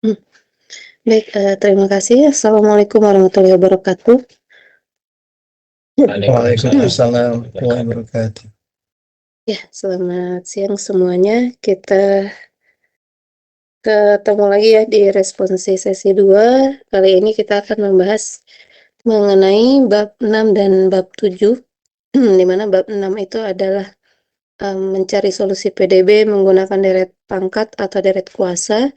Mmm, baik, terima kasih. Assalamualaikum warahmatullahi wabarakatuh. Waalaikumsalam warahmatullahi wabarakatuh. Ya, selamat siang semuanya. Kita ketemu lagi ya di responsi sesi 2. Kali ini kita akan membahas mengenai bab 6 dan bab 7, di mana bab 6 itu adalah, mencari solusi PDB menggunakan deret pangkat atau deret kuasa.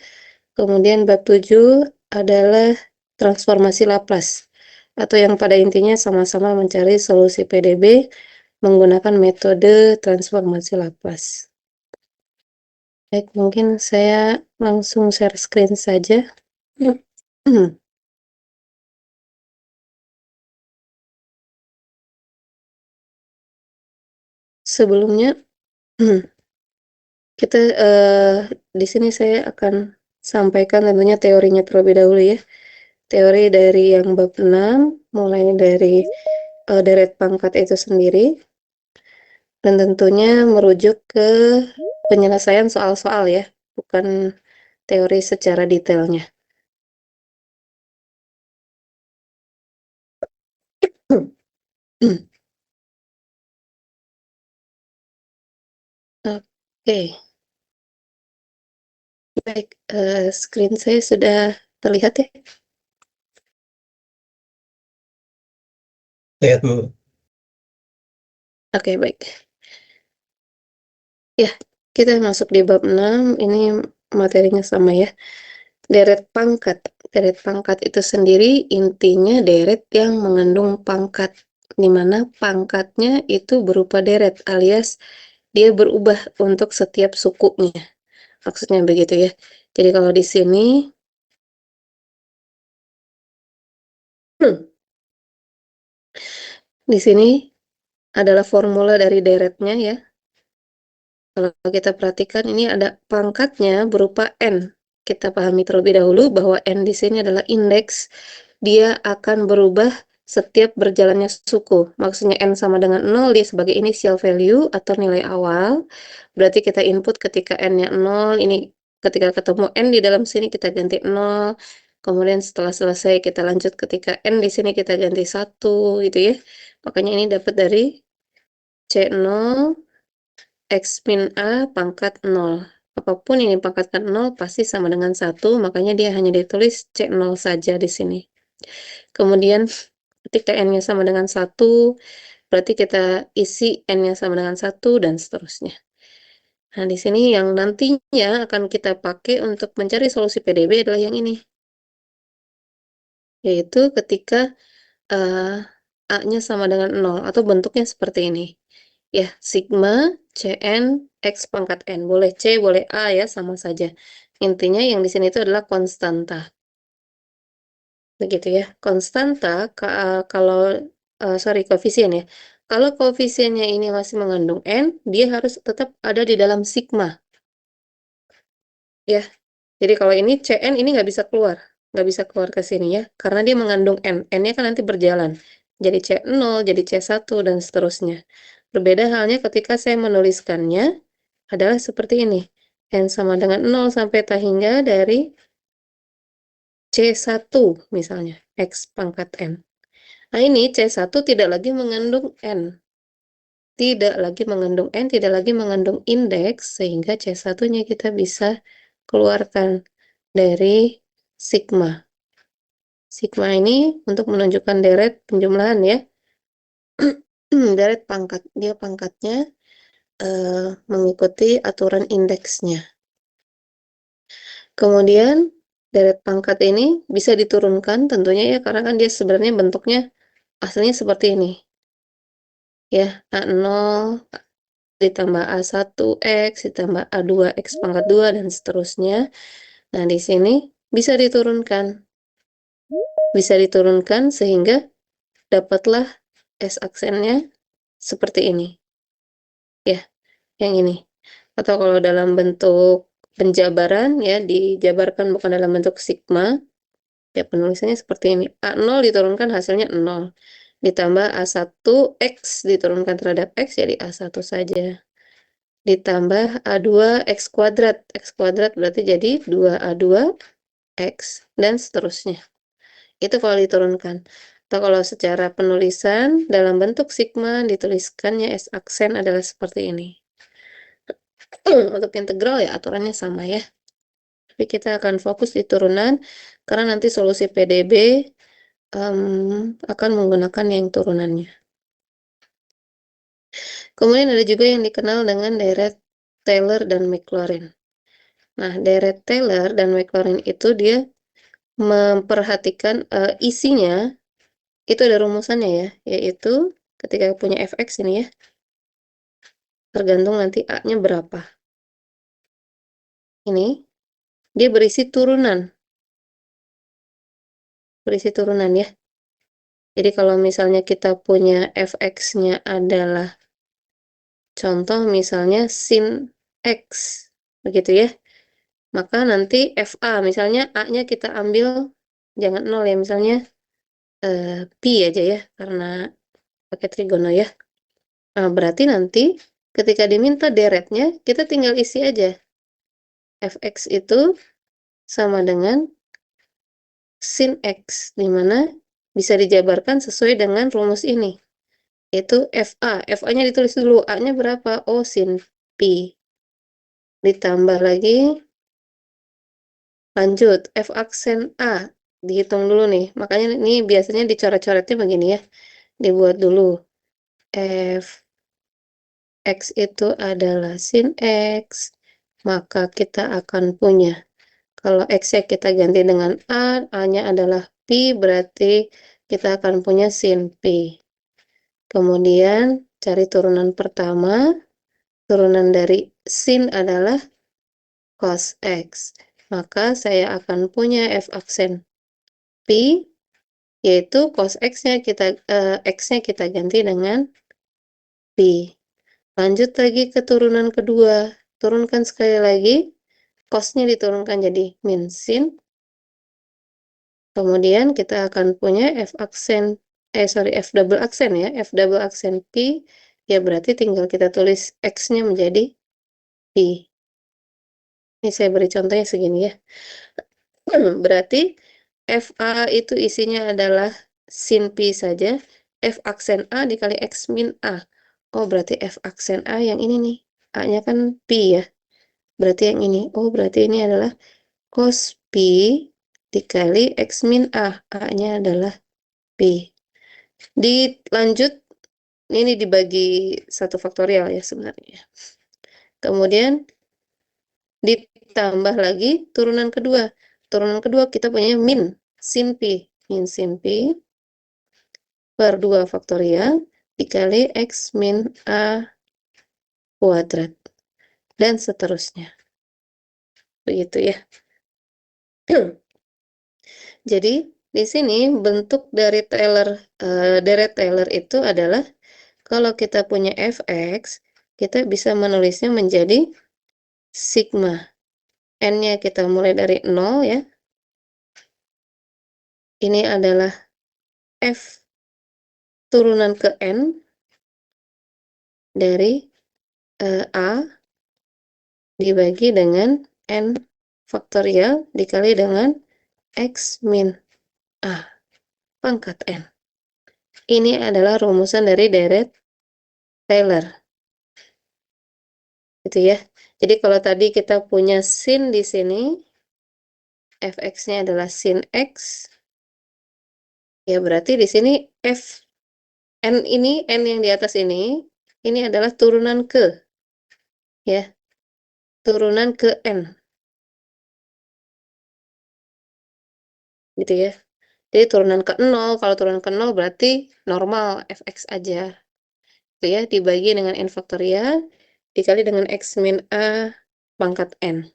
Kemudian bab 7 adalah transformasi Laplace, atau yang pada intinya sama-sama mencari solusi PDB menggunakan metode transformasi Laplace. Baik, mungkin saya langsung share screen saja. Sebelumnya, kita, di sini saya akan sampaikan tentunya teorinya terlebih dahulu ya. Teori dari yang bab 6, mulai dari, deret pangkat itu sendiri, dan tentunya merujuk ke penyelesaian soal-soal ya, bukan teori secara detailnya. Oke, baik, screen saya sudah terlihat ya? Lihat Bu. Oke, baik. Ya, kita masuk di bab 6, ini materinya sama ya. Deret pangkat. Deret pangkat itu sendiri intinya deret yang mengandung pangkat, di mana pangkatnya itu berupa deret alias dia berubah untuk setiap sukunya. Maksudnya begitu ya. Jadi kalau di sini di sini adalah formula dari deretnya ya. Kalau kita perhatikan ini ada pangkatnya berupa N. Kita pahami terlebih dahulu bahwa N di sini adalah indeks. Dia akan berubah setiap berjalannya suku. Maksudnya N sama dengan 0, dia sebagai initial value atau nilai awal. Berarti kita input ketika N-nya 0, ini ketika ketemu N di dalam sini kita ganti 0. Kemudian setelah selesai kita lanjut ketika N di sini kita ganti 1 gitu ya. Makanya ini dapat dari C0 X min A pangkat 0. Apapun ini pangkatkan 0 pasti sama dengan 1, makanya dia hanya ditulis C0 saja di sini. Kemudian ketika N-nya sama dengan 1, berarti kita isi N-nya sama dengan 1 dan seterusnya. Nah, di sini yang nantinya akan kita pakai untuk mencari solusi PDB adalah yang ini. Yaitu ketika A-nya sama dengan 0 atau bentuknya seperti ini. Ya, sigma Cn X pangkat N. Boleh C, boleh A ya, sama saja. Intinya yang di sini itu adalah konstanta. Begitu ya. Konstanta, kalau, sorry, koefisien ya. Kalau koefisiennya ini masih mengandung N, dia harus tetap ada di dalam sigma. Ya, jadi kalau ini Cn ini nggak bisa keluar ke sini ya, karena dia mengandung N. N-nya kan nanti berjalan. Jadi C0, jadi C1, dan seterusnya. Berbeda halnya ketika saya menuliskannya adalah seperti ini. N sama dengan 0 sampai tak hingga dari C1 misalnya, X pangkat N. Nah ini C1 tidak lagi mengandung N. Tidak lagi mengandung N, tidak lagi mengandung indeks, sehingga C1-nya kita bisa keluarkan dari sigma. Sigma ini untuk menunjukkan deret penjumlahan ya. Deret pangkat, dia pangkatnya mengikuti aturan indeksnya. Kemudian deret pangkat ini bisa diturunkan tentunya ya, karena kan dia sebenarnya bentuknya aslinya seperti ini. Ya, A0 ditambah A1X ditambah A2X pangkat 2 dan seterusnya. Nah, di sini bisa diturunkan. Bisa diturunkan sehingga dapatlah S aksennya seperti ini. Ya, yang ini. Atau kalau dalam bentuk penjabaran ya, dijabarkan bukan dalam bentuk sigma, ya penulisannya seperti ini. A0 diturunkan hasilnya 0. Ditambah A1X diturunkan terhadap X jadi A1 saja. Ditambah A2 X kuadrat. X kuadrat berarti jadi 2A2 X, dan seterusnya. Itu kalau diturunkan. Atau kalau secara penulisan, dalam bentuk sigma, dituliskannya S aksen adalah seperti ini. Untuk integral ya aturannya sama ya. Tapi kita akan fokus di turunan, karena nanti solusi PDB akan menggunakan yang turunannya. Kemudian ada juga yang dikenal dengan deret Taylor dan Maclaurin. Nah, deret Taylor dan Maclaurin itu dia memperhatikan isinya, itu ada rumusannya ya, yaitu ketika punya fx ini ya, tergantung nanti A-nya berapa. Ini, dia berisi turunan ya. Jadi kalau misalnya kita punya fx-nya adalah contoh misalnya sin x, begitu ya. Maka nanti FA, misalnya A-nya kita ambil, jangan 0 ya, misalnya pi aja ya, karena pakai trigono ya. Nah, berarti nanti ketika diminta deretnya, kita tinggal isi aja. Fx itu sama dengan sin x, dimana bisa dijabarkan sesuai dengan rumus ini. Yaitu FA. FA-nya ditulis dulu, A-nya berapa? Oh, sin pi. Ditambah lagi, lanjut, F aksen A. Dihitung dulu nih. Makanya ini biasanya dicoret-coretnya begini ya. Dibuat dulu. F X itu adalah sin X. Maka kita akan punya. Kalau X-nya kita ganti dengan A, A-nya adalah pi, berarti kita akan punya sin pi. Kemudian cari turunan pertama. Turunan dari sin adalah cos X. Maka saya akan punya F aksen pi, yaitu cos X-nya X-nya kita ganti dengan pi. Lanjut lagi ke turunan kedua. Turunkan sekali lagi. Cos-nya diturunkan jadi min sin. Kemudian kita akan punya F aksen, F double aksen ya. F double aksen pi. Ya berarti tinggal kita tulis X-nya menjadi pi. Ini saya beri contohnya segini ya. Berarti FA itu isinya adalah sin pi saja. F aksen A dikali X min A. Oh, berarti F aksen A yang ini nih. A-nya kan pi ya. Berarti yang ini. Oh, berarti ini adalah cos pi dikali X min A. A-nya adalah pi. Dilanjut, ini dibagi 1 faktorial ya sebenarnya. Kemudian ditambah lagi turunan kedua. Turunan kedua kita punya min sin pi. Min sin pi per 2 faktorial dikali X min A kuadrat. Dan seterusnya. Begitu ya. Jadi, di sini bentuk dari deret Taylor itu adalah kalau kita punya fx, kita bisa menulisnya menjadi sigma. N-nya kita mulai dari 0 ya. Ini adalah f turunan ke n dari a dibagi dengan n faktorial dikali dengan X min A pangkat N. Ini adalah rumusan dari deret Taylor. Gitu ya. Jadi kalau tadi kita punya sin di sini, fx-nya adalah sin X. Ya berarti di sini f n ini, n yang di atas ini adalah turunan ke. Ya. Turunan ke n. Gitu ya. Jadi turunan ke 0, kalau turunan ke 0 berarti normal fx aja. Itu ya, dibagi dengan n faktorial dikali dengan x min a pangkat n.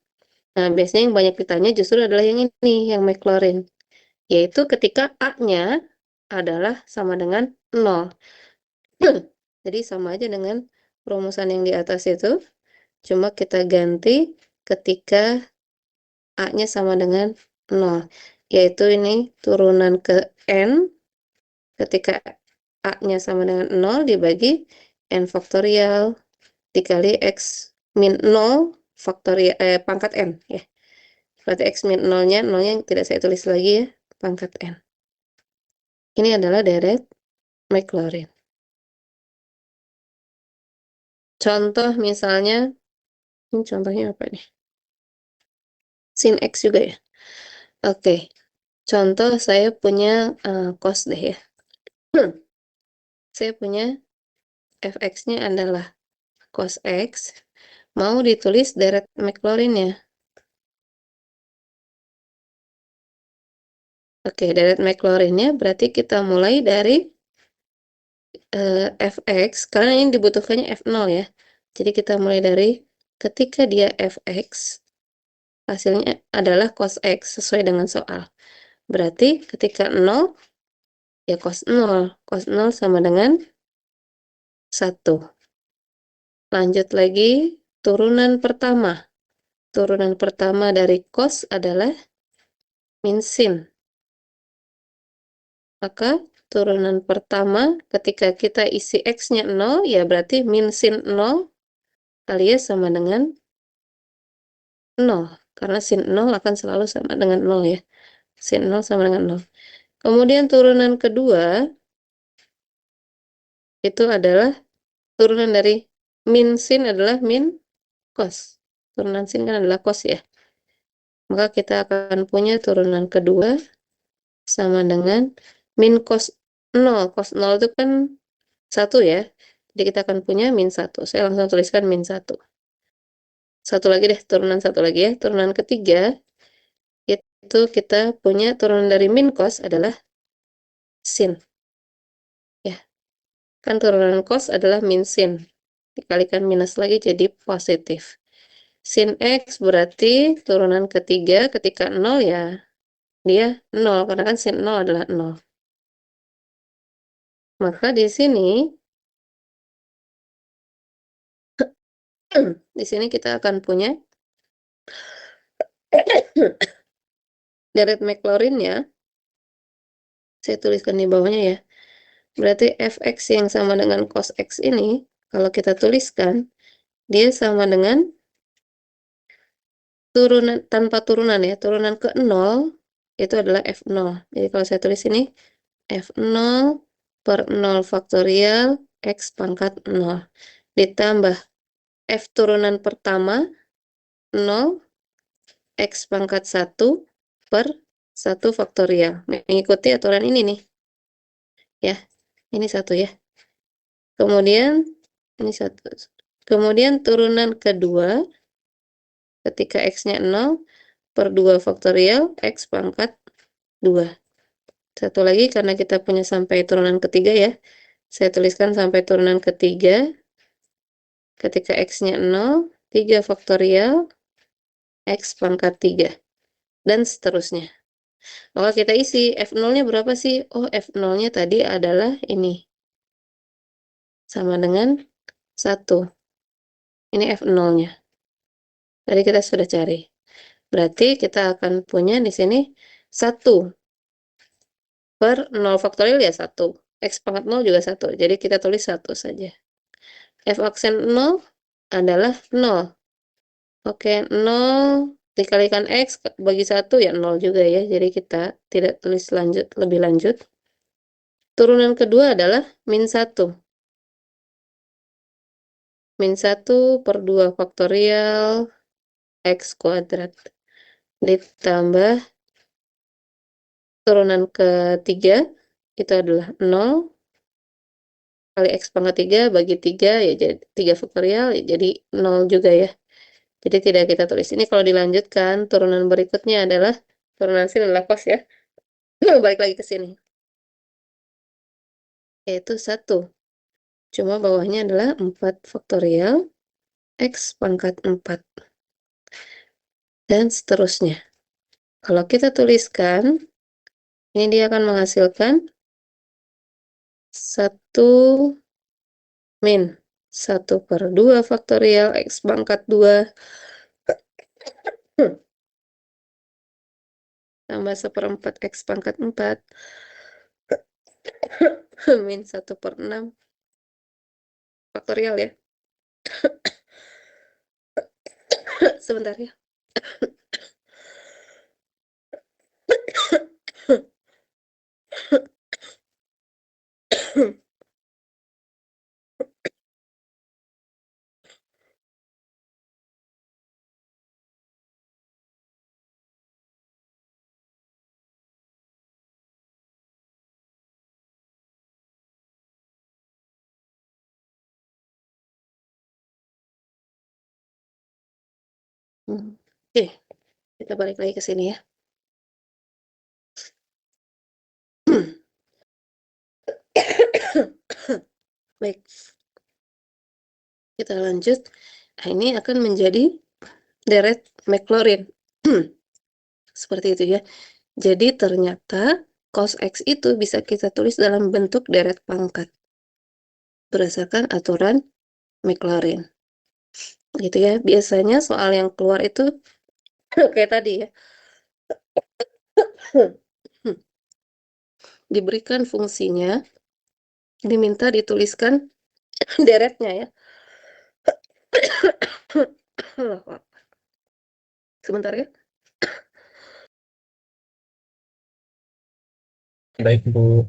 Nah, biasanya yang banyak ditanya justru adalah yang ini, yang Maclaurin. Yaitu ketika A-nya adalah sama dengan 0. Jadi sama aja dengan rumusan yang di atas itu, cuma kita ganti ketika A-nya sama dengan 0. Yaitu ini turunan ke N, ketika A-nya sama dengan 0 dibagi N faktorial dikali X min 0 faktorial pangkat N ya. Berarti X min 0-nya tidak saya tulis lagi ya, pangkat N. Ini adalah deret Maclaurin. Contoh misalnya, ini contohnya apa nih? Sin X juga ya. Oke, contoh saya punya cos deh ya. Saya punya fx-nya adalah cos X. Mau ditulis deret Maclaurin-nya. Oke, deret Maclaurin-nya berarti kita mulai dari fx, karena ini dibutuhkannya f0 ya. Jadi kita mulai dari ketika dia fx, hasilnya adalah cos X sesuai dengan soal. Berarti ketika 0, ya cos 0. Cos 0 sama dengan 1. Lanjut lagi, turunan pertama. Turunan pertama dari cos adalah min sin. Maka turunan pertama ketika kita isi X-nya 0, ya berarti min sin 0 alias sama dengan 0. Karena sin 0 akan selalu sama dengan 0 ya. Sin 0 sama dengan 0. Kemudian turunan kedua, itu adalah turunan dari min sin adalah min cos. Turunan sin kan adalah cos ya. Maka kita akan punya turunan kedua sama dengan min cos 0. Cos 0 itu kan 1 ya. Jadi kita akan punya min 1. Saya langsung tuliskan min 1. Satu lagi deh, turunan satu lagi ya. Turunan ketiga, itu kita punya turunan dari min cos adalah sin. Ya, kan turunan cos adalah min sin. Dikalikan minus lagi jadi positif. Sin X berarti turunan ketiga ketika 0 ya, dia 0. Karena kan sin 0 adalah 0. Maka di sini, di sini kita akan punya deret Maclaurin-nya. Saya tuliskan di bawahnya ya. Berarti fx yang sama dengan cos x ini, kalau kita tuliskan, dia sama dengan turunan tanpa turunan ya. Turunan ke 0 itu adalah f0. Jadi kalau saya tulis ini f0 per 0 faktorial x pangkat 0 ditambah f turunan pertama 0 x pangkat 1 per 1 faktorial. Mengikuti aturan ini nih. Ya, ini 1 ya. Kemudian ini 1. Kemudian turunan kedua ketika x-nya 0 per 2 faktorial x pangkat 2. Satu lagi karena kita punya sampai turunan ketiga ya. Saya tuliskan sampai turunan ketiga ketika x-nya 0, 3 faktorial x pangkat 3 dan seterusnya. Maka kita isi f0-nya berapa sih? Oh, f0-nya tadi adalah ini. Sama dengan 1. Ini f0-nya. Tadi kita sudah cari. Berarti kita akan punya di sini 1 per 0 faktorial ya 1. X pangkat 0 juga 1. Jadi kita tulis 1 saja. F aksen 0 adalah 0. Oke, 0 dikalikan X bagi 1 ya 0 juga ya. Jadi kita tidak tulis lebih lanjut. Turunan kedua adalah min 1. Min 1 per 2 faktorial X kuadrat. Ditambah turunan ketiga itu adalah 0 kali X pangkat 3 bagi 3 ya jadi 3 faktorial ya jadi 0 juga ya. Jadi tidak kita tulis. Ini kalau dilanjutkan turunan berikutnya adalah turunan sin adalah cos ya. Balik lagi ke sini. Yaitu 1. Cuma bawahnya adalah 4 faktorial X pangkat 4. Dan seterusnya. Kalau kita tuliskan, ini dia akan menghasilkan 1 min 1 per 2 faktorial X pangkat 2 tambah 1/4 X pangkat 4 min 1 per 6 faktorial ya. Sebentar ya. Oke, kita balik lagi ke sini ya. Baik, kita lanjut. Nah, ini akan menjadi deret Maclaurin. Seperti itu ya. Jadi ternyata cos X itu bisa kita tulis dalam bentuk deret pangkat berdasarkan aturan Maclaurin. Gitu ya. Biasanya soal yang keluar itu kayak tadi ya. Diberikan fungsinya, diminta dituliskan deretnya ya. Sebentar ya. Baik, Bu.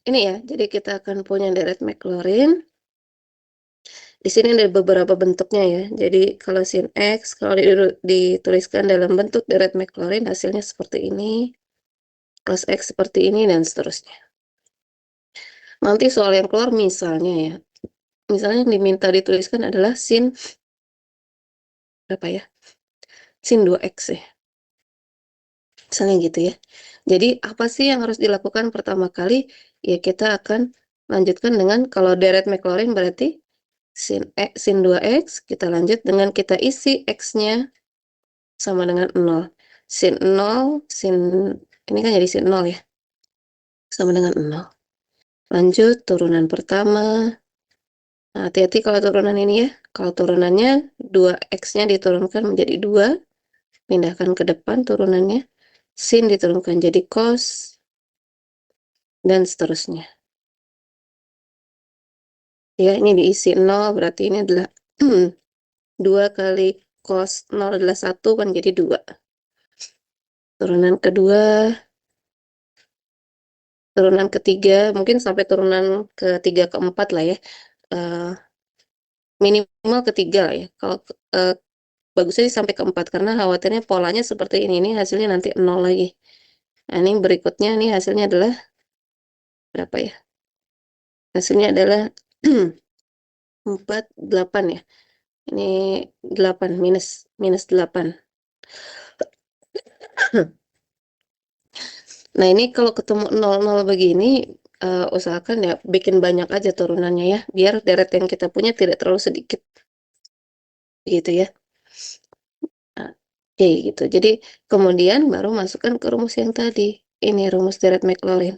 Ini ya, jadi kita akan punya deret Maclaurin. Di sini ada beberapa bentuknya ya. Jadi kalau sin X, kalau dituliskan dalam bentuk deret Maclaurin, hasilnya seperti ini. Cos X seperti ini, dan seterusnya. Nanti soal yang keluar misalnya ya. Misalnya yang diminta dituliskan adalah sin, berapa ya? Sin 2X ya. Misalnya gitu ya. Jadi apa sih yang harus dilakukan pertama kali? Ya kita akan lanjutkan dengan, kalau deret Maclaurin berarti sin 2X, kita lanjut dengan kita isi X-nya sama dengan 0. Sin 0, ini kan jadi sin 0 ya, sama dengan 0. Lanjut, turunan pertama. Nah, hati-hati kalau turunan ini ya. Kalau turunannya 2X-nya diturunkan menjadi 2, pindahkan ke depan turunannya. Sin diturunkan jadi cos, dan seterusnya. Ya, ini diisi 0, berarti ini adalah 2 kali cos 0 adalah 1, kan jadi 2. Turunan kedua, turunan ketiga, mungkin sampai turunan ketiga keempat lah ya. Eh, minimal ketiga lah ya. Kalau bagusnya sih sampai keempat, karena khawatirnya polanya seperti ini hasilnya nanti 0 lagi. Nah, ini berikutnya nih hasilnya adalah berapa ya? Hasilnya adalah 4, 8 ya. Ini 8 minus 8. Nah, ini kalau ketemu 0 begini, usahakan ya bikin banyak aja turunannya ya, biar deret yang kita punya tidak terlalu sedikit. Gitu ya. Nah, oke gitu. Jadi kemudian baru masukkan ke rumus yang tadi. Ini rumus deret Maclaurin.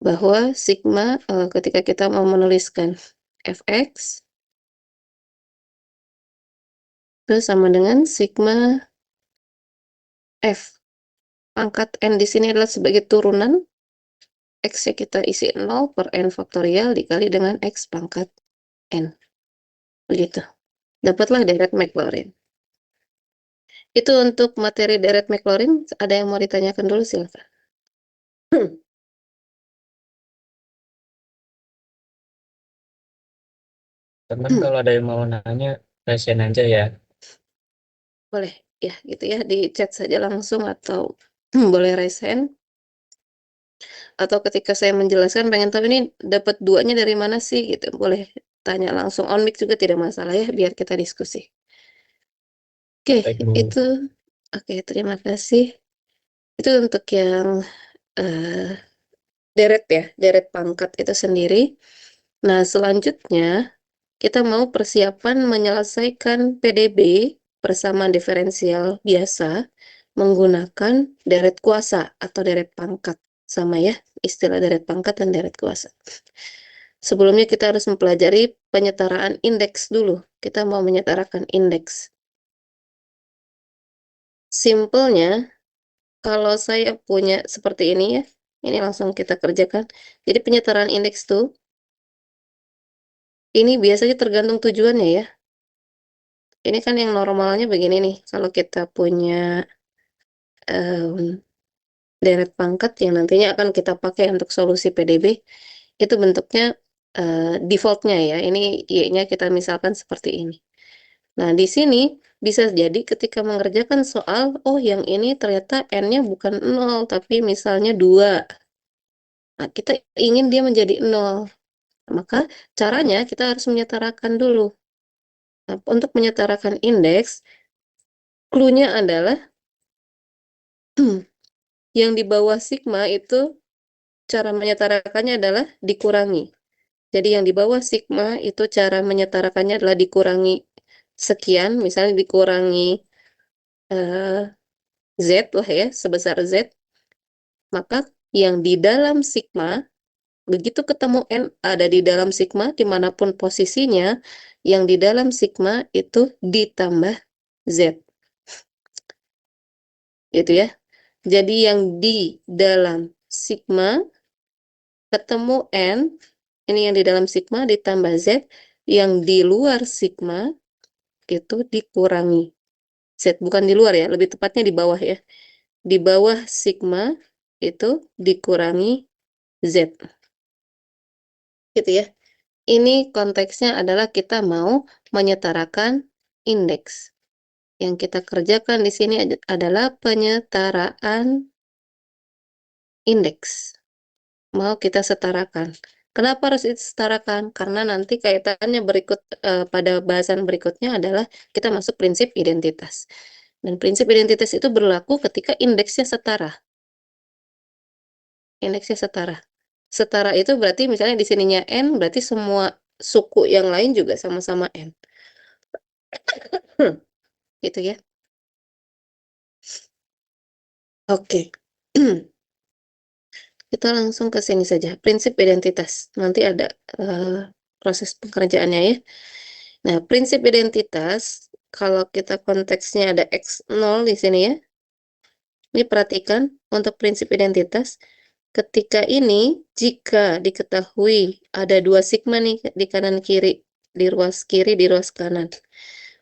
Bahwa sigma ketika kita mau menuliskan fx itu sama dengan sigma f. Pangkat n di sini adalah sebagai turunan, x-nya kita isi 0 per n faktorial dikali dengan x pangkat n. Begitu. Dapatlah deret Maclaurin. Itu untuk materi deret Maclaurin. Ada yang mau ditanyakan dulu, silakan. Teman kalau ada yang mau nanya, rasain aja ya. Boleh ya, gitu ya, di chat saja langsung, atau boleh raise hand, atau ketika saya menjelaskan pengen tahu ini dapat duanya dari mana sih gitu, boleh tanya langsung on mic juga, tidak masalah ya, biar kita diskusi. Oke, Baik, Bu. itu. Oke, terima kasih. Itu untuk yang eh, deret ya, deret pangkat itu sendiri. Nah, selanjutnya kita mau persiapan menyelesaikan PDB bersama diferensial biasa menggunakan deret kuasa atau deret pangkat. Sama ya, istilah deret pangkat dan deret kuasa. Sebelumnya kita harus mempelajari penyetaraan indeks dulu. Kita mau menyetarakan indeks. Simpelnya, kalau saya punya seperti ini ya, ini langsung kita kerjakan. Jadi penyetaraan indeks tuh, ini biasanya tergantung tujuannya ya. Ini kan yang normalnya begini nih, kalau kita punya em, deret pangkat yang nantinya akan kita pakai untuk solusi PDB, itu bentuknya defaultnya ya. Ini Y-nya kita misalkan seperti ini. Nah, di sini bisa jadi ketika mengerjakan soal, oh yang ini ternyata N-nya bukan 0, tapi misalnya 2. Nah, kita ingin dia menjadi 0. Maka caranya kita harus menyetarakan dulu. Nah, untuk menyetarakan indeks, clue-nya adalah yang di bawah sigma itu cara menyetarakannya adalah dikurangi. Jadi yang di bawah sigma itu cara menyetarakannya adalah dikurangi sekian, misalnya dikurangi eh, Z lah ya, sebesar Z. Maka yang di dalam sigma, begitu ketemu N ada di dalam sigma, dimanapun posisinya, yang di dalam sigma itu ditambah Z. Gitu ya. Jadi yang di dalam sigma ketemu N, ini yang di dalam sigma ditambah Z, yang di luar sigma itu dikurangi Z. Bukan di luar ya, lebih tepatnya di bawah ya. Di bawah sigma itu dikurangi Z. Gitu ya. Ini konteksnya adalah kita mau menyetarakan indeks. Yang kita kerjakan di sini adalah penyetaraan indeks. Mau kita setarakan. Kenapa harus disetarakan? Karena nanti kaitannya berikut pada bahasan berikutnya adalah kita masuk prinsip identitas. Dan prinsip identitas itu berlaku ketika indeksnya setara. Indeksnya setara. Setara itu berarti misalnya di sininya N, berarti semua suku yang lain juga sama-sama N. Gitu ya. Oke. Kita langsung ke sini saja. Prinsip identitas. Nanti ada proses pengerjaannya ya. Nah, prinsip identitas, kalau kita konteksnya ada X0 di sini ya. Ini perhatikan untuk prinsip identitas. Ketika ini, jika diketahui ada dua sigma nih di kanan kiri, di ruas kiri, di ruas kanan.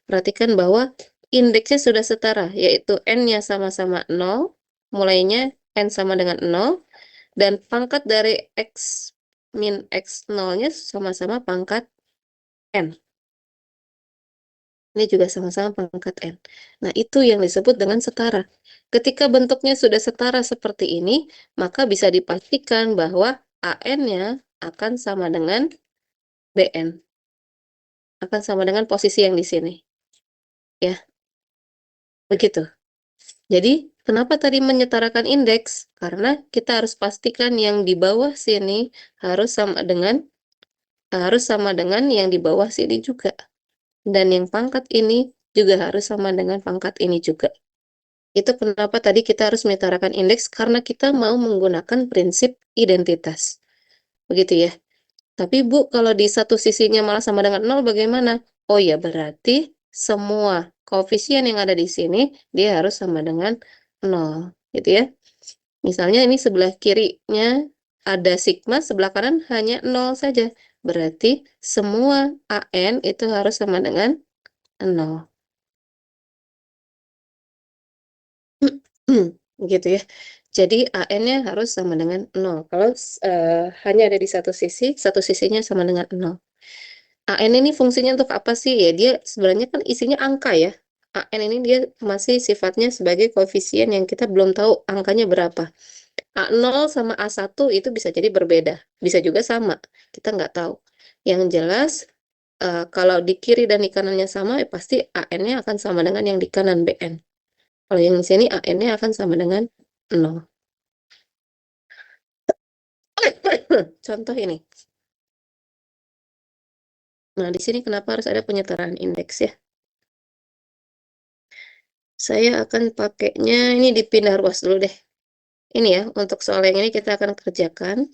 Perhatikan bahwa indeksnya sudah setara, yaitu N-nya sama-sama 0, mulainya N sama dengan 0, dan pangkat dari X min X0-nya sama-sama pangkat N. Ini juga sama-sama pangkat N. Nah, itu yang disebut dengan setara. Ketika bentuknya sudah setara seperti ini, maka bisa dipastikan bahwa AN-nya akan sama dengan BN. Akan sama dengan posisi yang di sini. Ya, begitu. Jadi, kenapa tadi menyetarakan indeks? Karena kita harus pastikan yang di bawah sini harus sama dengan yang di bawah sini juga. Dan yang pangkat ini juga harus sama dengan pangkat ini juga. Itu kenapa tadi kita harus menyetarakan indeks karena kita mau menggunakan prinsip identitas. Begitu ya. Tapi Bu, kalau di satu sisinya malah sama dengan 0 bagaimana? Oh ya, berarti semua koefisien yang ada di sini dia harus sama dengan 0. Gitu ya. Misalnya ini sebelah kirinya ada sigma, sebelah kanan hanya 0 saja. Berarti semua AN itu harus sama dengan 0. Gitu ya. Jadi AN-nya harus sama dengan 0. Kalau hanya ada di satu sisi, satu sisinya sama dengan 0. AN ini fungsinya untuk apa sih? Ya dia sebenarnya kan isinya angka ya. AN ini dia masih sifatnya sebagai koefisien yang kita belum tahu angkanya berapa. A0 sama A1 itu bisa jadi berbeda. Bisa juga sama. Kita nggak tahu. Yang jelas, kalau di kiri dan di kanannya sama, ya pasti AN-nya akan sama dengan yang di kanan BN. Kalau yang di sini AN-nya akan sama dengan 0. Contoh ini. Nah, di sini kenapa harus ada penyetaraan indeks ya? Saya akan pakainya, ini dipindah ruas dulu deh. Ini ya, untuk soal yang ini kita akan kerjakan.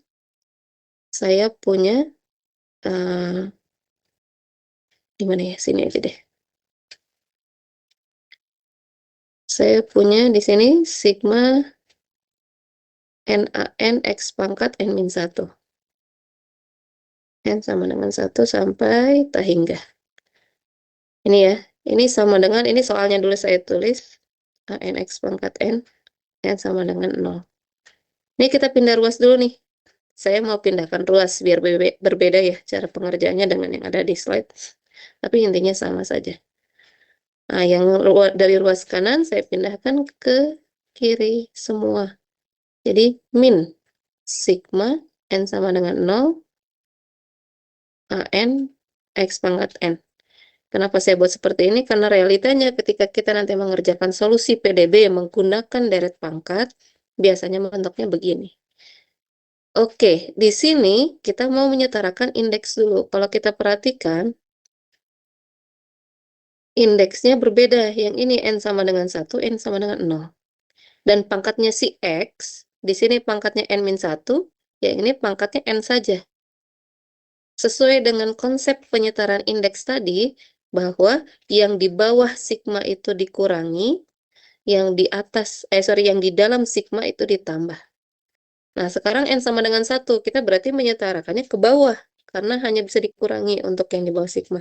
Saya punya, di mana ya? Sini aja deh. Saya punya di sini sigma NaN X pangkat N-1. N sama dengan 1 sampai tak hingga. Ini ya, ini sama dengan, ini soalnya dulu saya tulis, AN X pangkat N, N sama dengan 0. Ini kita pindah ruas dulu nih. Saya mau pindahkan ruas biar berbeda ya cara pengerjaannya dengan yang ada di slide. Tapi intinya sama saja. Nah, yang dari ruas kanan saya pindahkan ke kiri semua. Jadi min sigma N sama dengan 0 AN X pangkat N. Kenapa saya buat seperti ini? Karena realitanya ketika kita nanti mengerjakan solusi PDB yang menggunakan deret pangkat, biasanya bentuknya begini. Oke, di sini kita mau menyetarakan indeks dulu. Kalau kita perhatikan, indeksnya berbeda. Yang ini N sama dengan 1, N sama dengan 0. Dan pangkatnya si X, di sini pangkatnya N-1, yang ini pangkatnya N saja. Sesuai dengan konsep penyetaraan indeks tadi, bahwa yang di bawah sigma itu dikurangi, yang di atas, yang di dalam sigma itu ditambah. Nah, sekarang N sama dengan 1, kita berarti menyetarakannya ke bawah, karena hanya bisa dikurangi untuk yang di bawah sigma.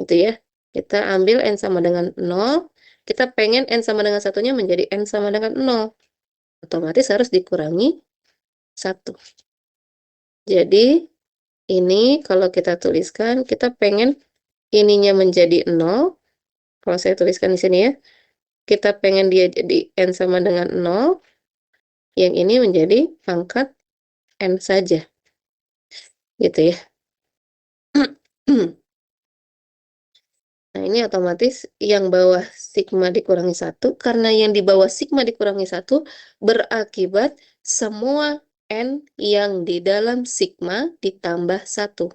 Gitu ya. Kita ambil N sama dengan 0, kita pengen N sama dengan 1-nya menjadi N sama dengan 0. Otomatis harus dikurangi 1. Jadi, ini kalau kita tuliskan, kita pengen ininya menjadi 0. Kalau saya tuliskan di sini ya, kita pengen dia jadi N sama dengan 0. Yang ini menjadi pangkat N saja. Gitu ya. Nah, ini otomatis yang bawah sigma dikurangi 1. Karena yang di bawah sigma dikurangi 1 berakibat semua N yang di dalam sigma ditambah 1.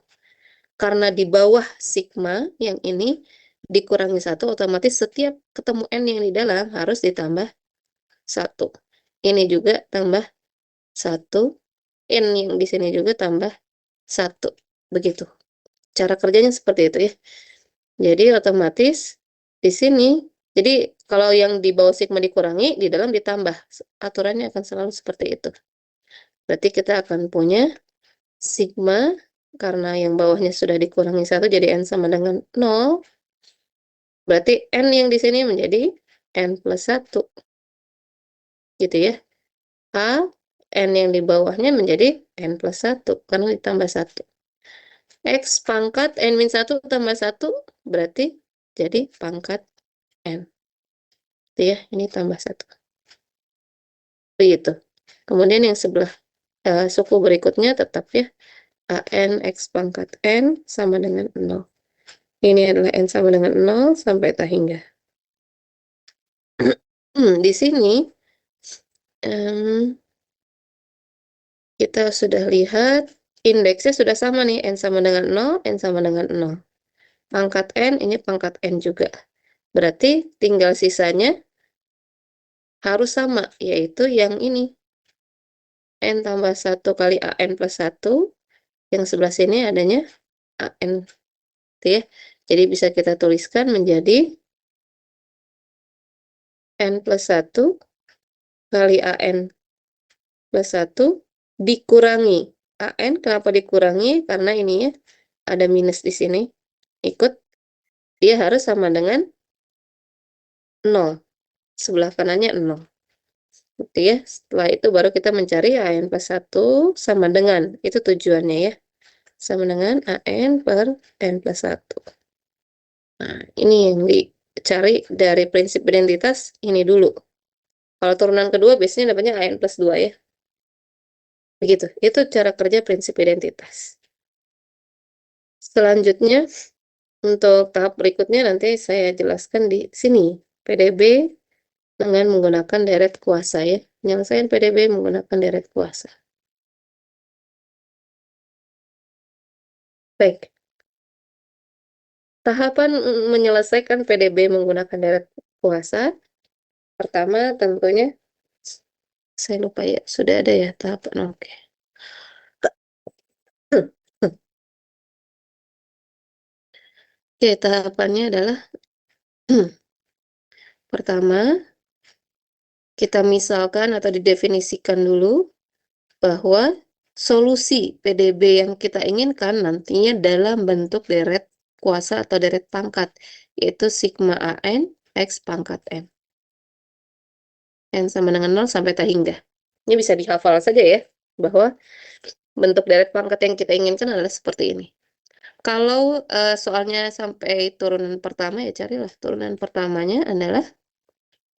Karena di bawah sigma yang ini dikurangi 1, otomatis setiap ketemu N yang di dalam harus ditambah 1. Ini juga tambah 1. N yang di sini juga tambah 1. Begitu. Cara kerjanya seperti itu ya. Jadi otomatis di sini, jadi kalau yang di bawah sigma dikurangi, di dalam ditambah. Aturannya akan selalu seperti itu. Berarti kita akan punya sigma, karena yang bawahnya sudah dikurangi 1, jadi N sama dengan 0. Berarti N yang di sini menjadi N plus 1. Gitu ya. A, N yang di bawahnya menjadi N plus 1, karena ditambah 1. X pangkat N-1 tambah 1, berarti jadi pangkat N. Itu ya, ini tambah 1. Begitu. Kemudian yang sebelah suku berikutnya tetap ya, AN X pangkat N sama dengan 0. Ini adalah N sama dengan 0 sampai tak hingga. Di sini, kita sudah lihat, indeksnya sudah sama nih, N sama dengan 0, N sama dengan 0. Pangkat N, ini pangkat N juga. Berarti tinggal sisanya harus sama, yaitu yang ini. N tambah 1 kali AN plus 1, yang sebelah sini adanya AN. Gitu ya. Jadi bisa kita tuliskan menjadi N plus 1 kali AN plus 1 dikurangi. AN kenapa dikurangi? Karena ini ya, ada minus di sini. Ikut, dia harus sama dengan 0. Sebelah kanannya 0. Gitu ya. Setelah itu baru kita mencari AN plus 1 sama dengan, itu tujuannya ya. Sama dengan AN per N plus 1. Nah, ini yang dicari dari prinsip identitas ini dulu. Kalau turunan kedua biasanya dapatnya AN plus 2 ya. Begitu, itu cara kerja prinsip identitas. Selanjutnya, untuk tahap berikutnya nanti saya jelaskan di sini. PDB dengan menggunakan deret kuasa ya. Penyelesaian PDB menggunakan deret kuasa. Baik. Tahapan menyelesaikan PDB menggunakan deret kuasa. Pertama tentunya, saya lupa ya, sudah ada ya tahapan. Oke. Oke, tahapannya adalah pertama, kita misalkan atau didefinisikan dulu bahwa solusi PDB yang kita inginkan nantinya dalam bentuk deret kuasa atau deret pangkat, yaitu sigma AN X pangkat N. N sama dengan 0 sampai tak hingga. Ini bisa dihafal saja ya, bahwa bentuk deret pangkat yang kita inginkan adalah seperti ini. Kalau soalnya sampai turunan pertama, ya carilah turunan pertamanya adalah,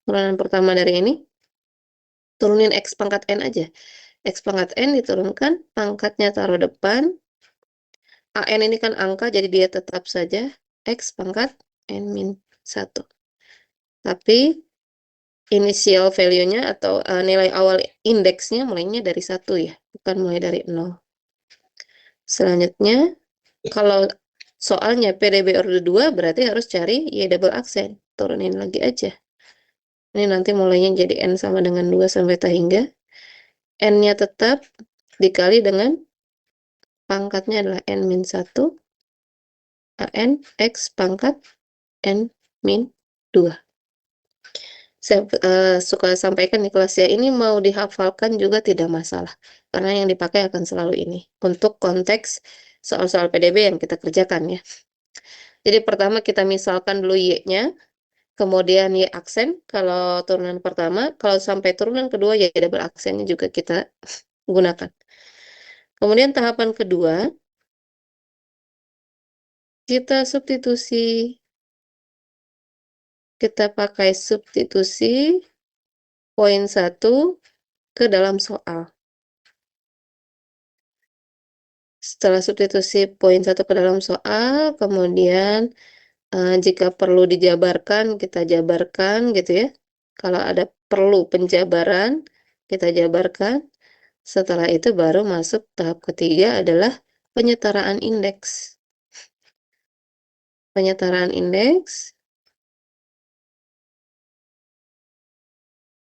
turunan pertama dari ini, turunin X pangkat N aja. X pangkat N diturunkan, pangkatnya taruh depan, AN ini kan angka, jadi dia tetap saja X pangkat N min 1. Tapi initial value-nya atau nilai awal indeksnya mulainya dari 1 ya, bukan mulai dari 0. Selanjutnya, kalau soalnya PDB order 2 berarti harus cari Y double aksen. Turunin lagi aja. Ini nanti mulainya jadi N sama dengan 2 sampai tak hingga. N-nya tetap dikali dengan pangkatnya adalah N min 1. AN X pangkat N min 2. Saya suka sampaikan di kelas ya, ini mau dihafalkan juga tidak masalah. Karena yang dipakai akan selalu ini. Untuk konteks soal-soal PDB yang kita kerjakan ya. Jadi pertama kita misalkan dulu Y-nya. Kemudian Y aksen kalau turunan pertama. Kalau sampai turunan kedua Y double aksennya juga kita gunakan. Kemudian tahapan kedua. Kita substitusi. Kita pakai substitusi poin 1 ke dalam soal. Setelah substitusi poin 1 ke dalam soal, kemudian jika perlu dijabarkan, kita jabarkan gitu ya. Kalau ada perlu penjabaran, kita jabarkan. Setelah itu baru masuk tahap ketiga adalah penyetaraan indeks. Penyetaraan indeks.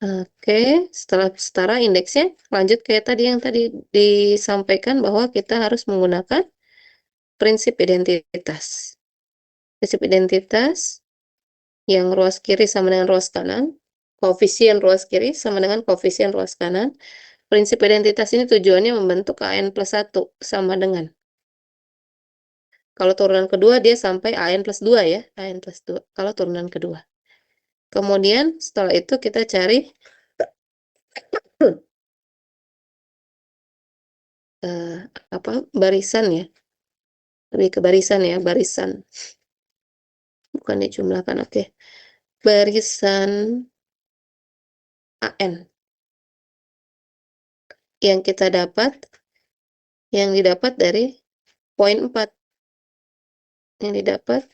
Oke, setelah setara indeksnya, lanjut kayak tadi yang tadi disampaikan bahwa kita harus menggunakan prinsip identitas. Prinsip identitas yang ruas kiri sama dengan ruas kanan, koefisien ruas kiri sama dengan koefisien ruas kanan. Prinsip identitas ini tujuannya membentuk AN plus 1 sama dengan. Kalau turunan kedua dia sampai AN plus 2 ya, AN plus 2 kalau turunan kedua. Kemudian setelah itu kita cari apa barisan ya, lebih ke barisan ya, barisan bukan dijumlahkan. Oke, barisan AN yang kita dapat, yang didapat dari poin 4, yang didapat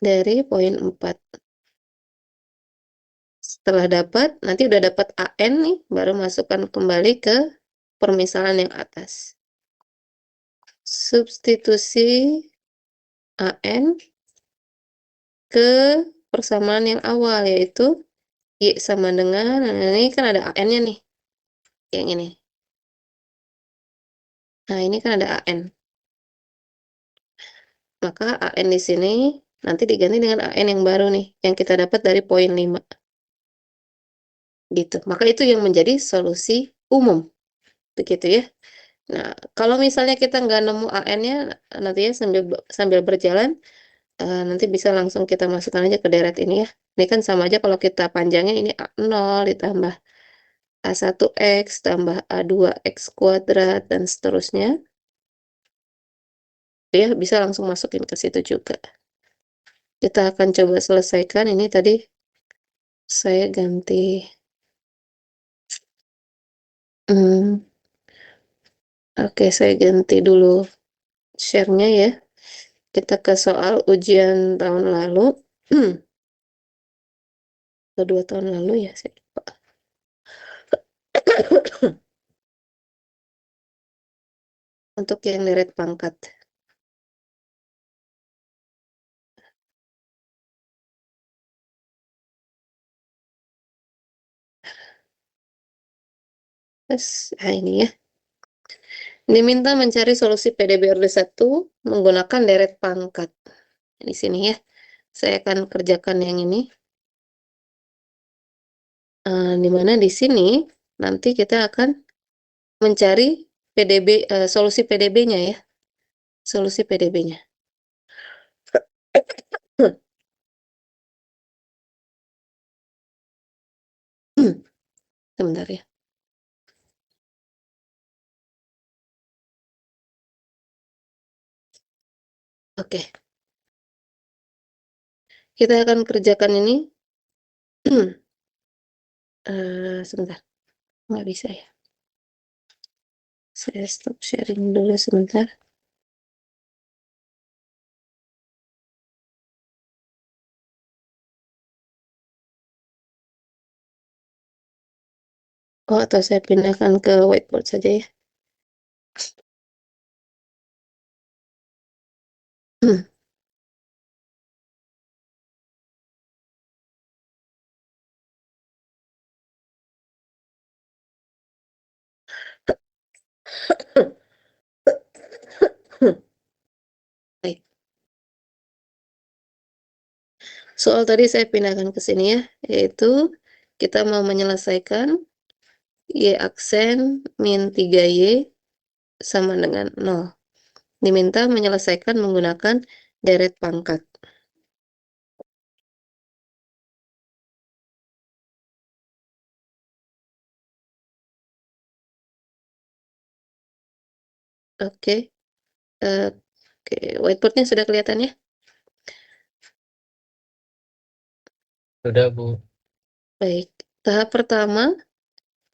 dari poin 4. Setelah dapat, nanti udah dapat AN nih, baru masukkan kembali ke permisalan yang atas. Substitusi AN ke persamaan yang awal, yaitu Y sama dengan, nah ini kan ada AN-nya nih, yang ini. Nah, ini kan ada AN. Maka AN di sini nanti diganti dengan AN yang baru nih, yang kita dapat dari poin 5. Gitu. Maka itu yang menjadi solusi umum. Begitu ya. Nah, kalau misalnya kita nggak nemu AN-nya, nanti ya sambil berjalan, nanti bisa langsung kita masukkan aja ke deret ini ya. Ini kan sama aja kalau kita panjangnya ini A0 ditambah A1X tambah A2X kuadrat dan seterusnya. Ya, bisa langsung masukin ke situ juga. Kita akan coba selesaikan ini tadi. Saya ganti. Oke, saya ganti dulu share-nya ya. Kita ke soal ujian tahun lalu. Atau 2 tahun lalu ya, saya lupa. Untuk yang deret pangkat. Terus, nah ini ya. Diminta mencari solusi PDB orde 1 menggunakan deret pangkat. Di sini ya. Saya akan kerjakan yang ini. Di mana di sini nanti kita akan mencari PDB, solusi PDB-nya ya. Solusi PDB-nya. Sebentar ya. Oke. Kita akan kerjakan ini. Sebentar. Nggak bisa ya. Saya stop sharing dulu sebentar. Oh, atau saya pindahkan ke whiteboard saja ya. Baik. Soal tadi saya pindahkan ke sini ya, yaitu kita mau menyelesaikan Y aksen min 3Y sama dengan 0. Diminta menyelesaikan menggunakan deret pangkat. Oke. Oke, whiteboardnya sudah kelihatan ya? Sudah, Bu. Baik. Tahap pertama,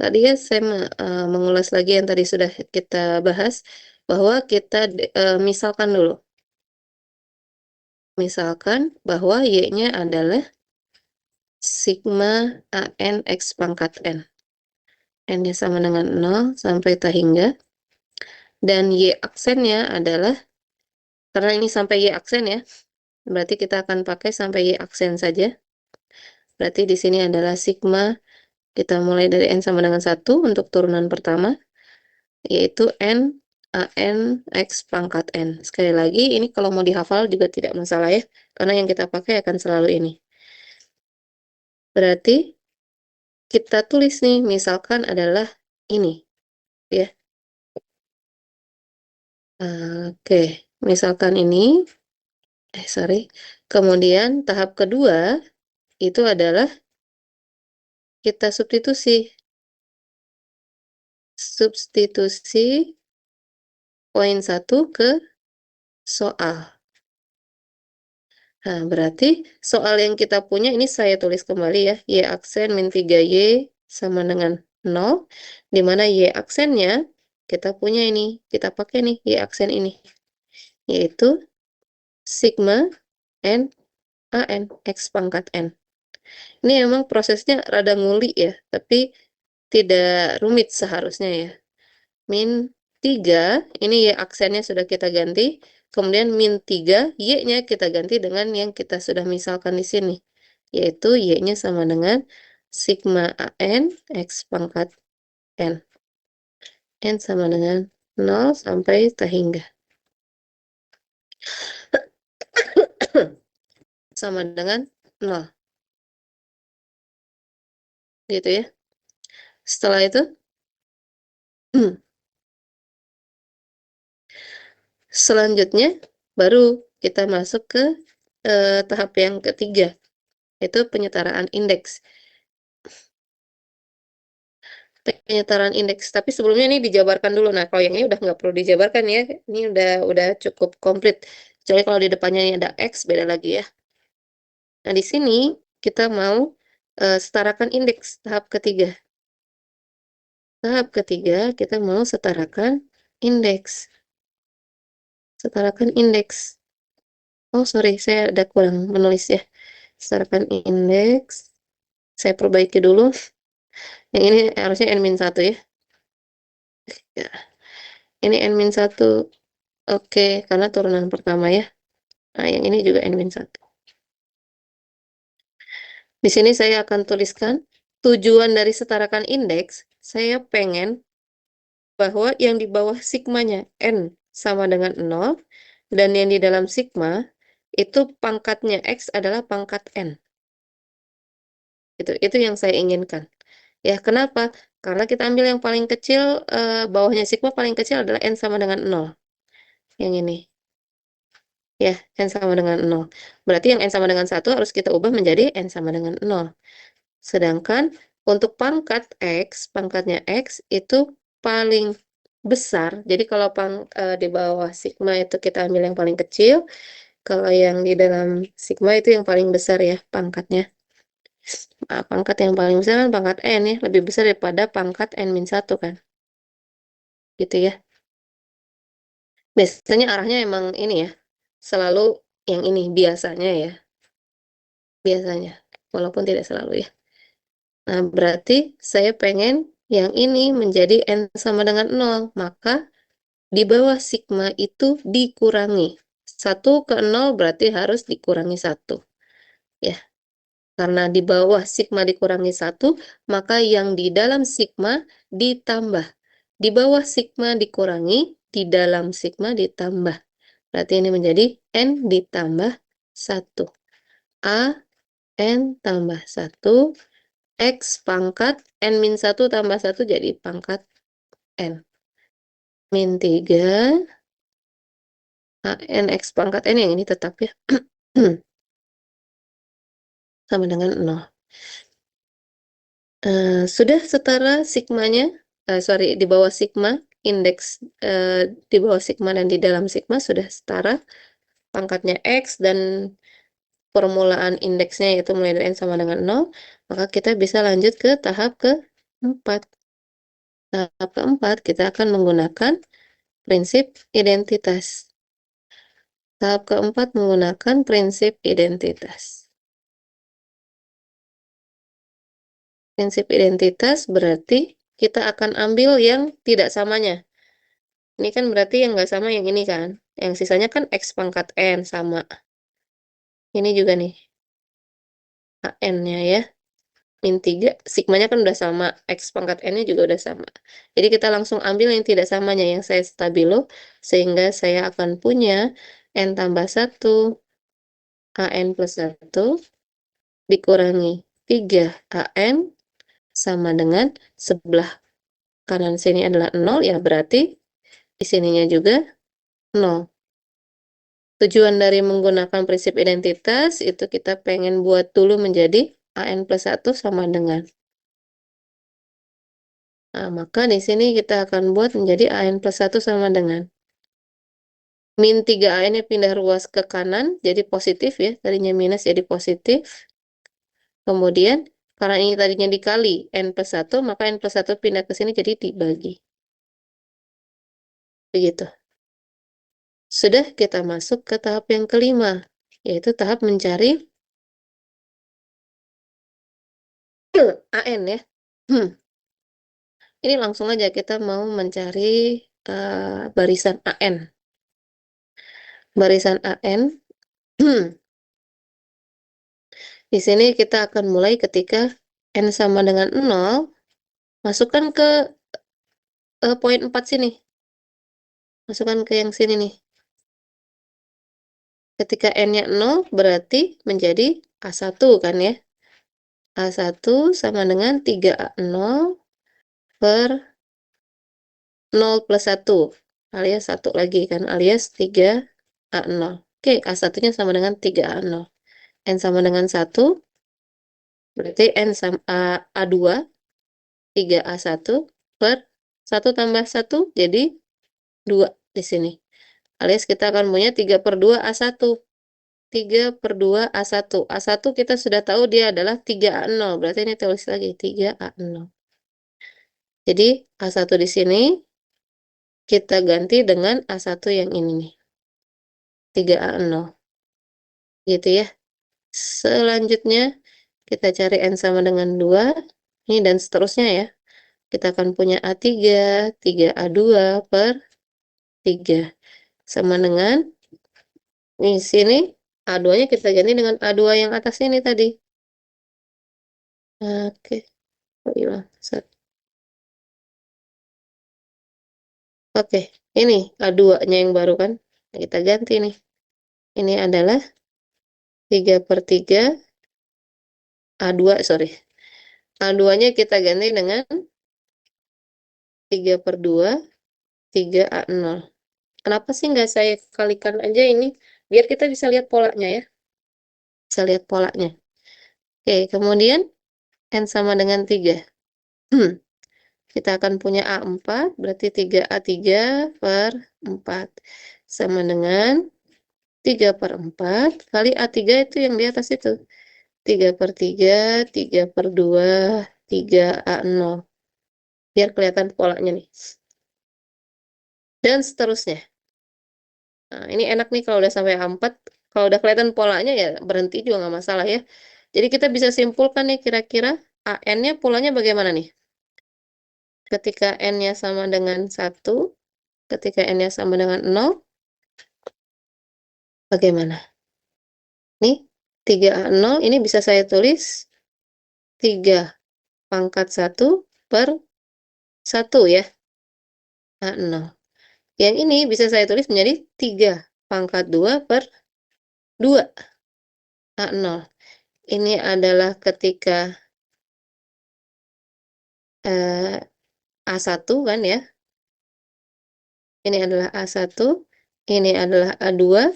tadi ya saya mengulas lagi yang tadi sudah kita bahas, bahwa kita misalkan dulu. Misalkan bahwa Y-nya adalah sigma AN X pangkat N. N-nya sama dengan 0 sampai tak hingga. Dan Y aksennya adalah, karena ini sampai Y aksen ya, berarti kita akan pakai sampai Y aksen saja. Berarti di sini adalah sigma, kita mulai dari N sama dengan 1 untuk turunan pertama, yaitu N AN X pangkat N. Sekali lagi, ini kalau mau dihafal juga tidak masalah ya, karena yang kita pakai akan selalu ini. Berarti kita tulis nih, misalkan adalah ini, ya. Oke, misalkan ini, sorry. Kemudian tahap kedua, itu adalah kita substitusi poin 1 ke soal. Nah, berarti soal yang kita punya ini saya tulis kembali ya, Y aksen min 3Y sama dengan 0, di mana Y aksennya kita punya ini, kita pakai nih Y aksen ini, yaitu sigma N AN X pangkat N. Ini emang prosesnya rada nguli ya, tapi tidak rumit seharusnya ya. Min 3, ini Y aksennya sudah kita ganti. Kemudian min 3, Y-nya kita ganti dengan yang kita sudah misalkan di sini. Yaitu Y-nya sama dengan sigma AN X pangkat N. N sama dengan 0 sampai tak hingga. Sama dengan 0. Gitu ya. Setelah itu, selanjutnya baru kita masuk ke tahap yang ketiga, yaitu penyetaraan indeks. Penyetaraan indeks, tapi sebelumnya ini dijabarkan dulu. Nah, kalau yang ini udah nggak perlu dijabarkan ya, ini udah cukup komplit. Kecuali kalau di depannya ini ada X, beda lagi ya. Nah, di sini kita mau setarakan indeks tahap ketiga. Tahap ketiga kita mau setarakan indeks. Setarakan indeks. Oh, sorry, saya ada kurang menulis ya. Setarakan indeks. Saya perbaiki dulu. Yang ini harusnya N-1 ya. Ya, ini N-1. Oke, karena turunan pertama ya. Nah, yang ini juga N-1. Di sini saya akan tuliskan tujuan dari setarakan indeks. Saya pengen bahwa yang di bawah sigmanya N sama dengan 0 dan yang di dalam sigma itu pangkatnya X adalah pangkat N. Itu yang saya inginkan. Ya, kenapa? Karena kita ambil yang paling kecil, bawahnya sigma paling kecil adalah N sama dengan 0. Yang ini. Ya, N sama dengan 0. Berarti yang N sama dengan 1 harus kita ubah menjadi N sama dengan 0. Sedangkan untuk pangkat X, pangkatnya X itu paling besar. Jadi kalau di bawah sigma itu kita ambil yang paling kecil, kalau yang di dalam sigma itu yang paling besar ya pangkatnya. Pangkat yang paling besar kan pangkat N ya, lebih besar daripada pangkat N-1 kan. Gitu ya. Biasanya arahnya emang ini ya, selalu yang ini biasanya ya, biasanya. Walaupun tidak selalu ya. Nah, berarti saya pengen yang ini menjadi N sama dengan 0. Maka di bawah sigma itu dikurangi. 1 ke 0 berarti harus dikurangi 1. Ya, karena di bawah sigma dikurangi 1, maka yang di dalam sigma ditambah. Di bawah sigma dikurangi, di dalam sigma ditambah. Berarti ini menjadi N ditambah 1. A, N tambah 1. X pangkat N-1 tambah 1 jadi pangkat N. Min 3. N X pangkat N yang ini tetap ya. Sama dengan 0. Sudah setara sigmanya. Sorry, di bawah sigma. Indeks di bawah sigma dan di dalam sigma sudah setara. Pangkatnya X dan permulaan indeksnya yaitu mulai dari N sama dengan 0. Maka kita bisa lanjut ke tahap keempat. Tahap keempat kita akan menggunakan prinsip identitas. Tahap keempat menggunakan prinsip identitas. Prinsip identitas berarti kita akan ambil yang tidak samanya. Ini kan berarti yang nggak sama yang ini kan. Yang sisanya kan X pangkat N sama. Ini juga nih, AN-nya ya. Min 3, sigmanya kan udah sama. X pangkat N-nya juga udah sama. Jadi kita langsung ambil yang tidak samanya, yang saya stabilo. Sehingga saya akan punya N tambah 1, AN plus 1, dikurangi 3 AN, sama dengan sebelah kanan sini adalah 0, ya berarti di sininya juga 0. Tujuan dari menggunakan prinsip identitas itu kita pengen buat dulu menjadi AN plus 1 sama dengan. Nah, maka di sini kita akan buat menjadi AN plus 1 sama dengan. Min 3 AN-nya pindah ruas ke kanan, jadi positif ya. Tadinya minus jadi positif. Kemudian, karena ini tadinya dikali N plus 1, maka N plus 1 pindah ke sini jadi dibagi. Begitu. Sudah kita masuk ke tahap yang kelima, yaitu tahap mencari AN ya. Ini langsung aja kita mau mencari barisan AN. Barisan AN. Di sini kita akan mulai ketika N sama dengan 0, masukkan ke poin 4 sini. Masukkan ke yang sini nih. Ketika N-nya 0, berarti menjadi A1 kan ya. A1 sama dengan 3A0 per 0 plus 1. Alias 1 lagi kan. Alias 3A0. Oke, A1-nya sama dengan 3A0. N sama dengan 1. Berarti N sama A2. 3A1 per 1 tambah 1 jadi 2 di sini. Alias kita akan punya 3 per 2 A1. 3 per 2 A1. A1 kita sudah tahu dia adalah 3A0. Berarti ini tulis lagi 3A0. Jadi A1 di sini kita ganti dengan A1 yang ini nih. 3A0. Gitu ya. Selanjutnya Kita cari N sama dengan 2. Ini dan seterusnya ya. Kita akan punya A3, 3A2 per 3. Sama dengan, di sini A2-nya kita ganti dengan A2 yang atas ini tadi. Oke. Oh, hilang. Oke, ini A2-nya yang baru kan. Nah, kita ganti nih. Ini adalah 3 per 3, A2, sorry. A2-nya kita ganti dengan 3 per 2, 3A0. Kenapa sih nggak saya kalikan aja ini? Biar kita bisa lihat polanya ya. Bisa lihat polanya. Oke, kemudian N sama dengan 3. Kita akan punya A4, berarti 3A3 per 4. Sama dengan 3 per 4 kali A3 itu yang di atas itu. 3 per 3, 3 per 2, 3A0. Biar kelihatan polanya nih. Dan seterusnya. Nah, ini enak nih kalau udah sampai A4. Kalau udah kelihatan polanya ya berhenti juga nggak masalah ya. Jadi kita bisa simpulkan nih kira-kira AN-nya polanya bagaimana nih? Ketika N-nya sama dengan 1, ketika N-nya sama dengan 0, bagaimana? Nih, 3A0 ini bisa saya tulis 3 pangkat 1 per 1 ya. A0. Yang ini bisa saya tulis menjadi 3 pangkat 2 per 2. A0. Ini adalah ketika A1 kan ya. Ini adalah A1, ini adalah A2,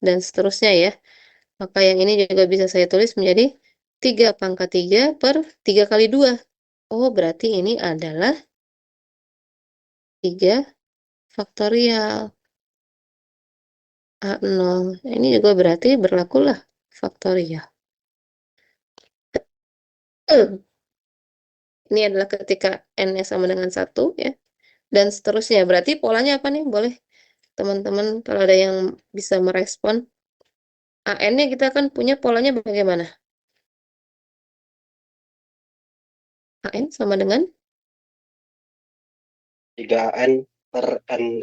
dan seterusnya ya. Maka yang ini juga bisa saya tulis menjadi 3 pangkat 3 per 3 kali 2. Oh, berarti ini adalah 3 faktorial A0. Ini juga berarti berlakulah faktorial. Ini adalah ketika N-nya sama dengan 1 ya. Dan seterusnya. Berarti polanya apa nih? Boleh teman-teman kalau ada yang bisa merespon. AN-nya kita kan punya polanya bagaimana? AN sama dengan 3N per N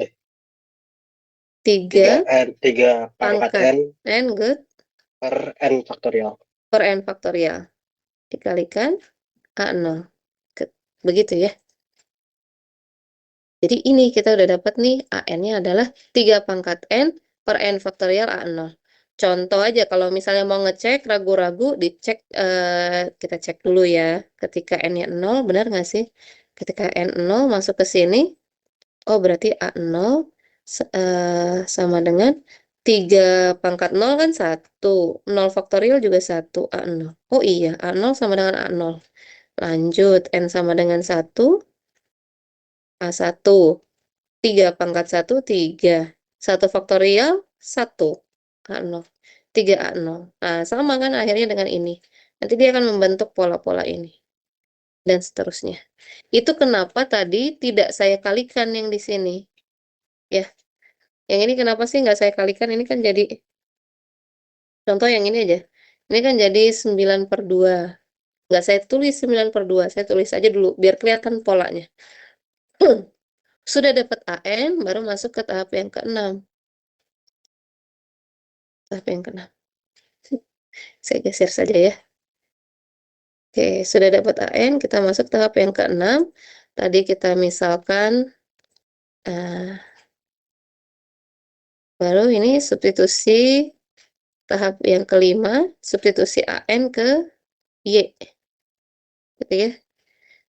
3 3 pangkat pangkat N N good per N faktorial. per N faktorial. Dikalikan A0. Begitu ya. Jadi ini kita udah dapat nih AN-nya adalah 3 pangkat N per N faktorial A0. Contoh aja kalau misalnya mau ngecek ragu-ragu dicek kita cek dulu ya. Ketika N-nya 0 benar nggak sih? Ketika N 0 masuk ke sini, oh berarti A0 sama dengan 3 pangkat 0 kan 1. 0 faktorial juga 1 A0. Oh iya, A0 sama dengan A0. Lanjut, N sama dengan 1, A1. 3 pangkat 1, 3. 1 faktorial, 1. A0. 3 A0. Nah, sama kan akhirnya dengan ini. Nanti dia akan membentuk pola-pola ini. Dan seterusnya. Itu kenapa tadi tidak saya kalikan yang di sini. Ya, yang ini kenapa sih nggak saya kalikan? Ini kan jadi, contoh yang ini aja. Ini kan jadi 9 per 2. Nggak saya tulis 9 per 2. Saya tulis aja dulu, biar kelihatan polanya. Sudah dapat AN, baru masuk ke tahap yang ke-6. Tahap yang ke-6. Saya geser saja ya. Oke, sudah dapat AN, kita masuk tahap yang ke-6. Tadi kita misalkan, baru ini substitusi tahap yang ke-5, substitusi AN ke Y. Gitu ya.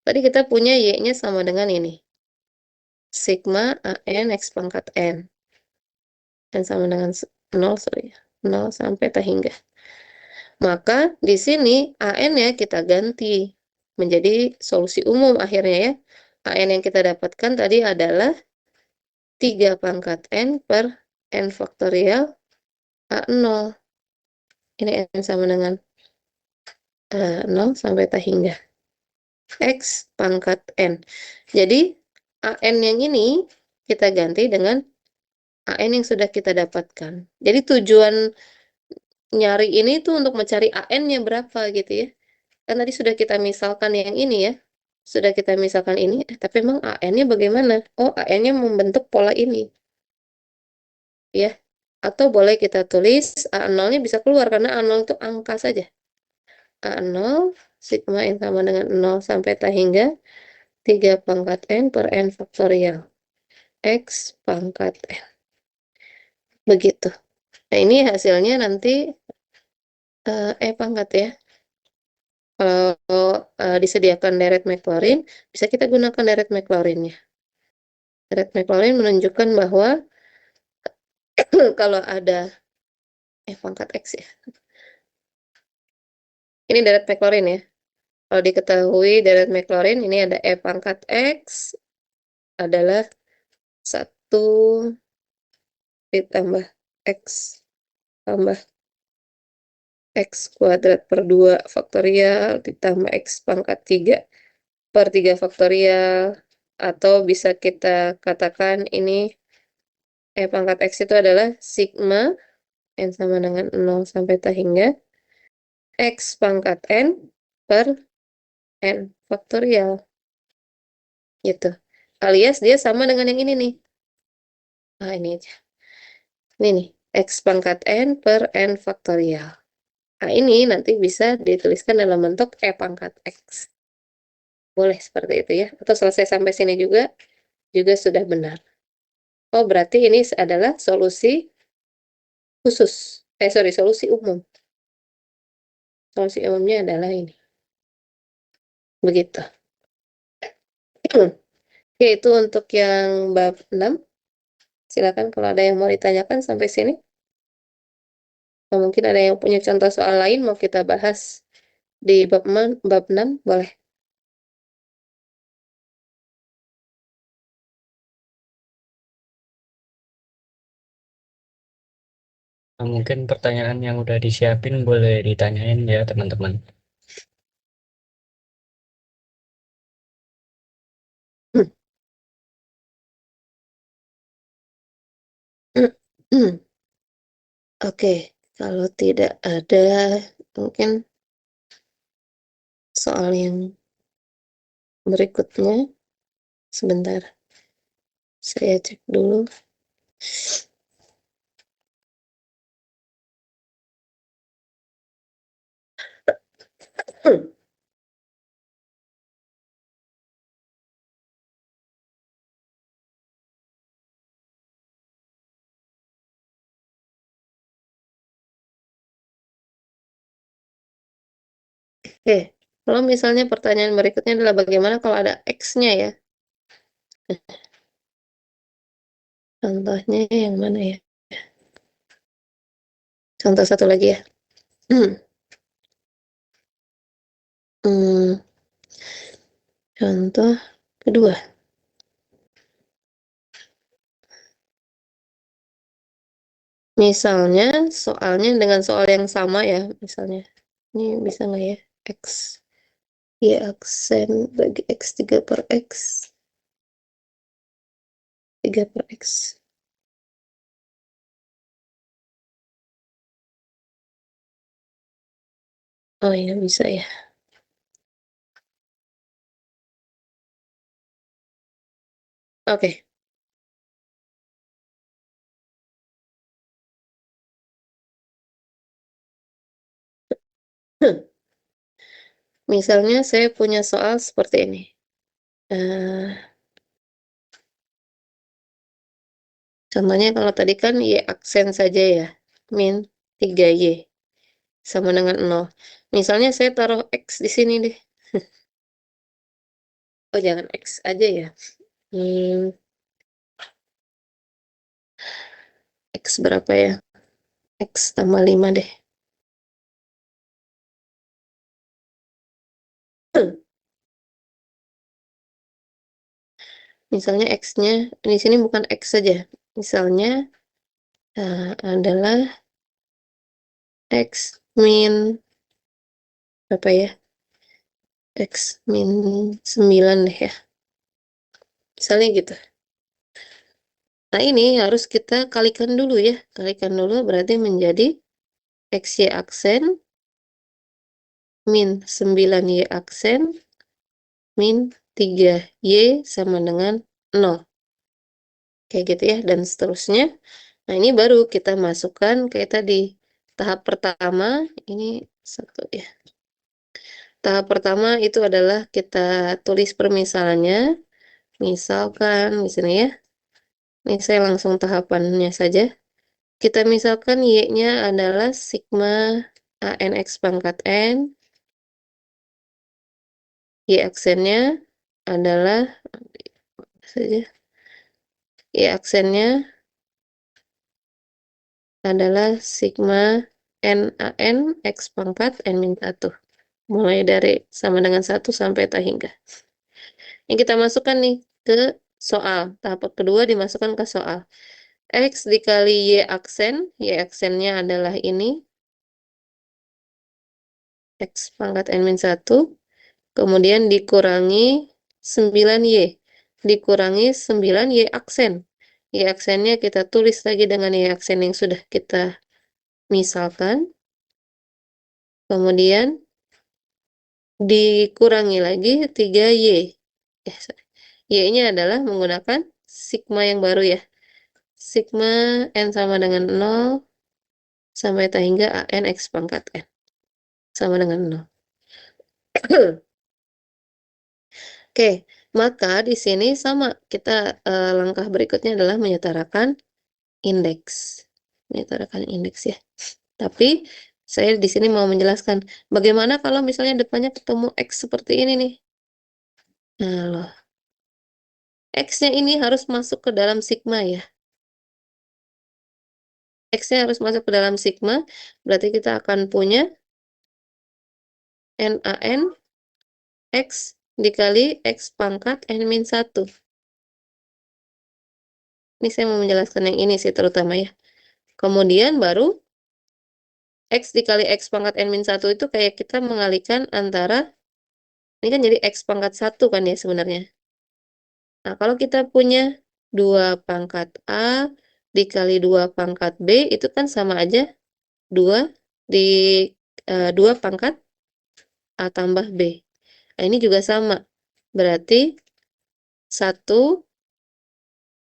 Tadi kita punya Y-nya sama dengan ini. Sigma AN X pangkat N. N sama dengan 0, sorry. 0 sampai tak hingga. Maka di sini AN-nya kita ganti menjadi solusi umum akhirnya ya. AN yang kita dapatkan tadi adalah 3 pangkat N per N faktorial A0. Ini N sama dengan 0 sampai tak hingga. X pangkat N. Jadi AN yang ini kita ganti dengan AN yang sudah kita dapatkan. Jadi tujuan nyari ini tuh untuk mencari AN-nya berapa gitu ya. Kan tadi sudah kita misalkan yang ini ya. Sudah kita misalkan ini, tapi emang AN-nya bagaimana? Oh, AN-nya membentuk pola ini. Ya. Atau boleh kita tulis A0-nya bisa keluar karena A0 itu angka saja. A0 sigma N sama dengan 0 sampai T hingga 3 pangkat N per N faktorial. X pangkat N. Begitu. Nah, ini hasilnya nanti pangkat ya. Kalau disediakan deret Maclaurin, bisa kita gunakan deret Maclaurin-nya. Deret Maclaurin menunjukkan bahwa kalau ada pangkat X ya. Ini deret Maclaurin ya. Kalau diketahui deret Maclaurin, ini ada pangkat X adalah 1 ditambah X tambah X kuadrat per 2 faktorial ditambah X pangkat 3 per 3 faktorial. Atau bisa kita katakan ini pangkat X itu adalah sigma N sama dengan 0 sampai T hingga X pangkat N per N faktorial. Gitu. Alias dia sama dengan yang ini nih. Nah, ini aja. Ini nih. X pangkat N per N faktorial. Nah, ini nanti bisa dituliskan dalam bentuk pangkat X. Boleh seperti itu ya. Atau selesai sampai sini juga sudah benar. Oh, berarti ini adalah solusi khusus. Sorry, solusi umum. Solusi umumnya adalah ini. Begitu. Oke, itu untuk yang bab 6. Silakan kalau ada yang mau ditanyakan sampai sini. Atau mungkin ada yang punya contoh soal lain mau kita bahas di bab 6, boleh. Nah, mungkin pertanyaan yang udah disiapin boleh ditanyain ya teman-teman. Oke, kalau tidak ada mungkin soal yang berikutnya. Sebentar, saya cek dulu. Oke, kalau misalnya pertanyaan berikutnya adalah bagaimana kalau ada X-nya ya? Contohnya yang mana ya? Contoh satu lagi ya. Hmm, contoh kedua. Misalnya soalnya dengan soal yang sama ya. Misalnya, ini bisa nggak ya? X, Y aksen bagi X 3 per X. 3 per X. Oh iya, bisa ya. Oke. Misalnya saya punya soal seperti ini. Contohnya kalau tadi kan Y aksen saja ya. Min 3Y sama dengan 0. Misalnya saya taruh X di sini deh. Oh, jangan X aja ya. X berapa ya? X tambah 5 deh. Misalnya X-nya, di sini bukan X saja. Misalnya adalah X min berapa ya? X min 9 deh ya. Misalnya gitu. Nah, ini harus kita kalikan dulu ya. Kalikan dulu berarti menjadi XY aksen min 9Y aksen min 3Y sama dengan 0. Kayak gitu ya, dan seterusnya. Nah, ini baru kita masukkan kayak tadi. Tahap pertama, ini satu ya. Tahap pertama itu adalah kita tulis permisalannya. Misalkan di sini ya. Ini saya langsung tahapannya saja. Kita misalkan Y-nya adalah sigma ANX pangkat N. Y aksennya adalah saja. Y aksennya adalah sigma NaN X pangkat N min 1. Mulai dari sama dengan 1 sampai tak hingga. Yang kita masukkan nih ke soal. Tahap kedua dimasukkan ke soal. X dikali Y aksen. Y aksennya adalah ini. X pangkat N min 1. Kemudian dikurangi 9Y. Dikurangi 9Y aksen. Y aksennya kita tulis lagi dengan Y aksen yang sudah kita misalkan. Kemudian dikurangi lagi 3Y. Y-nya adalah menggunakan sigma yang baru ya. Sigma N sama dengan 0 sampai tak hingga AN X pangkat N. Sama dengan 0. Oke, maka di sini sama. Kita langkah berikutnya adalah menyetarakan indeks. Menyetarakan indeks ya. Tapi saya di sini mau menjelaskan bagaimana kalau misalnya depannya ketemu X seperti ini nih. Nah, loh. X-nya ini harus masuk ke dalam sigma ya. X-nya harus masuk ke dalam sigma, berarti kita akan punya NaN X dikali X pangkat N min 1. Ini saya mau menjelaskan yang ini sih terutama ya. Kemudian baru X dikali X pangkat N min 1 itu kayak kita mengalihkan antara, ini kan jadi X pangkat 1 kan ya sebenarnya. Nah, kalau kita punya 2 pangkat A dikali 2 pangkat B, itu kan sama aja 2 di 2 pangkat A tambah B. Nah, ini juga sama. Berarti 1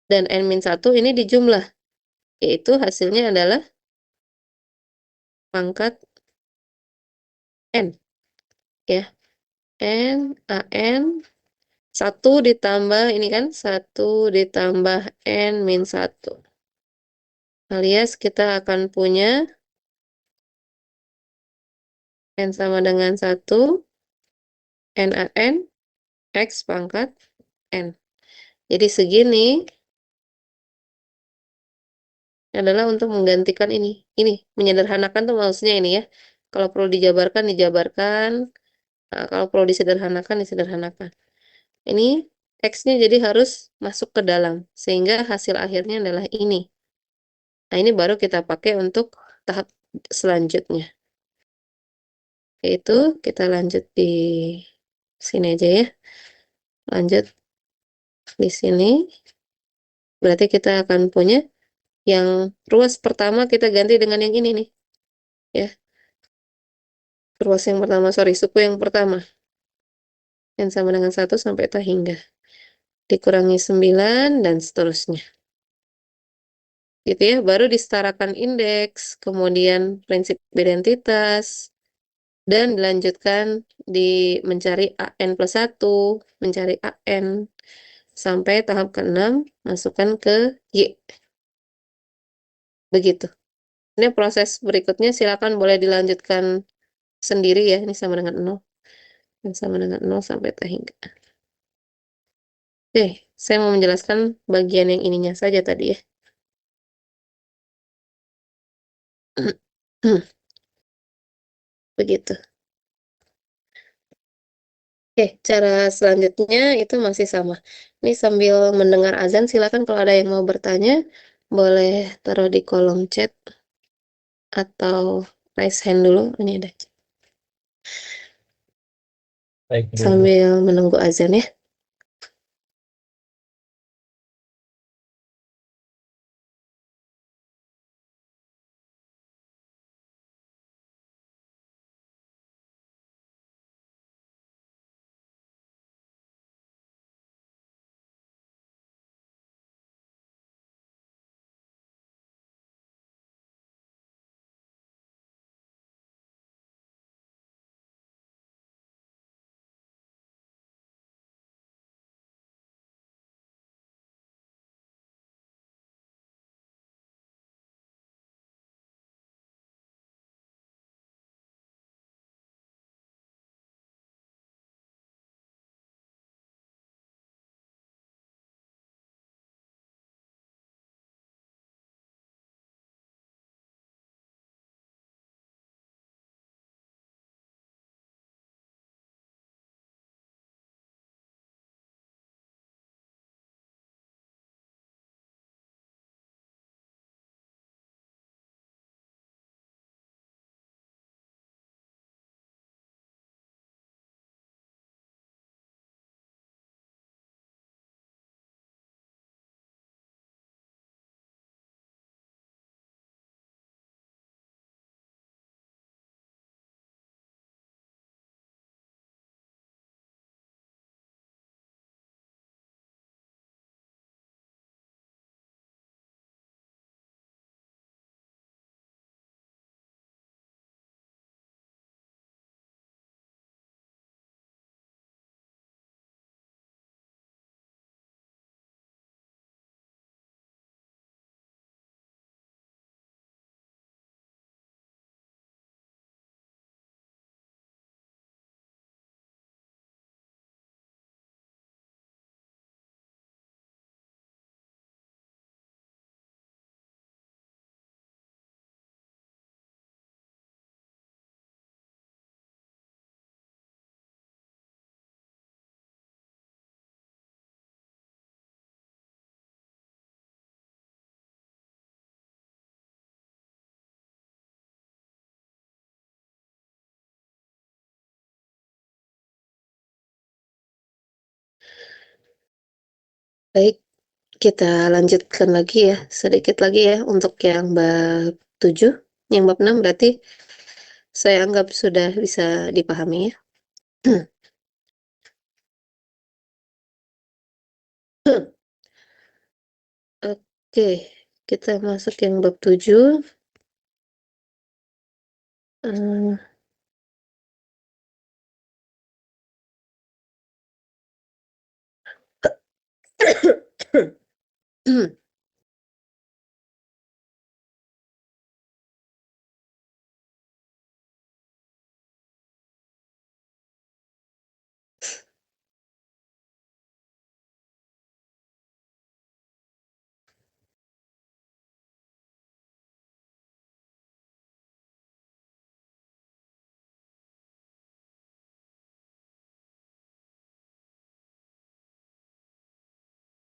dan N-1 ini dijumlah. Yaitu hasilnya adalah pangkat N. Ya. N, AN, 1 ditambah, ini kan 1 ditambah N-1. Alias kita akan punya N sama dengan 1, NaN, X pangkat N. Jadi segini adalah untuk menggantikan ini. Ini, menyederhanakan tuh maksudnya ini ya. Kalau perlu dijabarkan, dijabarkan. Nah, kalau perlu disederhanakan, disederhanakan. Ini X-nya jadi harus masuk ke dalam. Sehingga hasil akhirnya adalah ini. Nah, ini baru kita pakai untuk tahap selanjutnya. Yaitu kita lanjut di sini aja ya. Lanjut di sini. Berarti kita akan punya yang ruas pertama kita ganti dengan yang ini nih. Ya. Ruas yang pertama, sorry, suku yang pertama. Yang sama dengan 1 sampai tak hingga. Dikurangi 9 dan seterusnya. Gitu ya, baru disetarakan indeks, kemudian prinsip identitas, dan dilanjutkan di mencari AN plus 1, mencari AN, sampai tahap ke-6, masukkan ke Y. Begitu. Ini proses berikutnya silakan boleh dilanjutkan sendiri ya, ini sama dengan 0. Yang sama dengan 0 sampai tak hingga. Oke, saya mau menjelaskan bagian yang ininya saja tadi ya. Begitu. Oke, cara selanjutnya itu masih sama. Ini sambil mendengar azan, silakan kalau ada yang mau bertanya, boleh taruh di kolom chat atau raise hand dulu. Ini ada. Baik, Bu. Sambil menunggu azan ya. Baik, kita lanjutkan lagi ya, sedikit lagi ya untuk yang bab 7. Yang bab 6 berarti saya anggap sudah bisa dipahami ya. Oke, kita masuk yang bab 7. Eh,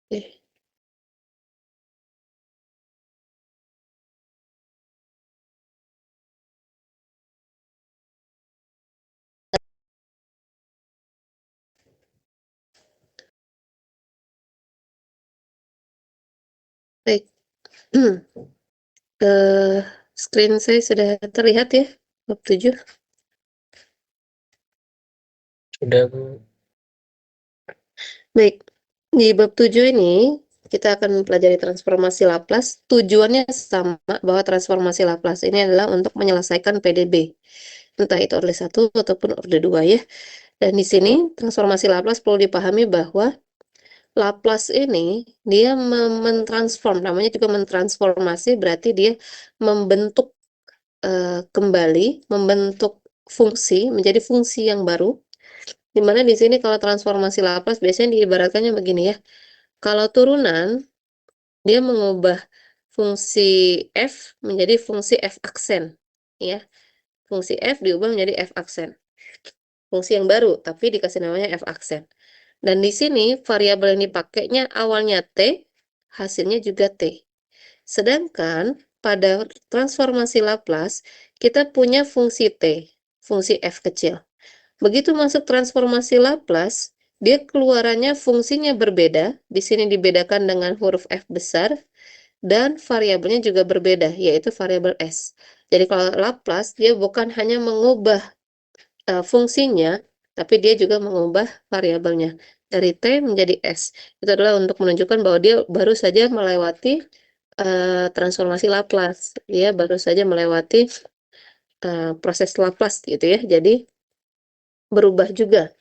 Oke. Baik. Eh, Screen saya sudah terlihat ya, bab 7. Udah, Bu. Baik, di bab 7 ini kita akan mempelajari transformasi Laplace. Tujuannya sama, bahwa transformasi Laplace ini adalah untuk menyelesaikan PDB. Entah itu orde 1 ataupun orde 2 ya. Dan di sini transformasi Laplace perlu dipahami bahwa Laplace ini dia mentransform, namanya juga mentransformasi, berarti dia membentuk kembali, membentuk fungsi menjadi fungsi yang baru. Dimana di sini kalau transformasi Laplace biasanya diibaratkannya begini ya. Kalau turunan, dia mengubah fungsi f menjadi fungsi f aksen. Ya, fungsi f diubah menjadi f aksen. Fungsi yang baru, tapi dikasih namanya f aksen. Dan di sini variabel yang dipakainya awalnya t, hasilnya juga t. Sedangkan pada transformasi Laplace, kita punya fungsi t, fungsi f kecil. Begitu masuk transformasi Laplace, dia keluarannya fungsinya berbeda. Di sini dibedakan dengan huruf f besar, dan variabelnya juga berbeda, yaitu variabel s. Jadi kalau Laplace, dia bukan hanya mengubah fungsinya, tapi dia juga mengubah variabelnya dari T menjadi S. Itu adalah untuk menunjukkan bahwa dia baru saja melewati transformasi Laplace. Dia baru saja melewati proses Laplace gitu ya. Jadi berubah juga.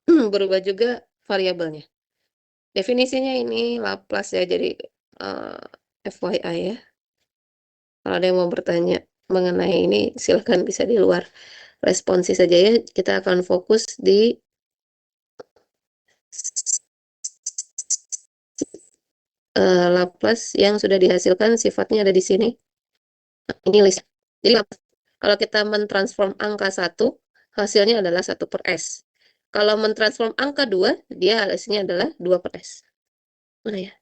Berubah juga variabelnya. Definisinya ini Laplace ya, jadi FYI ya. Kalau ada yang mau bertanya mengenai ini, silahkan bisa di luar responsi saja ya. Kita akan fokus di Laplace yang sudah dihasilkan, sifatnya ada di sini. Ini list. Jadi kalau kita mentransform angka 1, hasilnya adalah 1 per S. Kalau mentransform angka 2, dia hasilnya adalah 2 per S. Nah ya,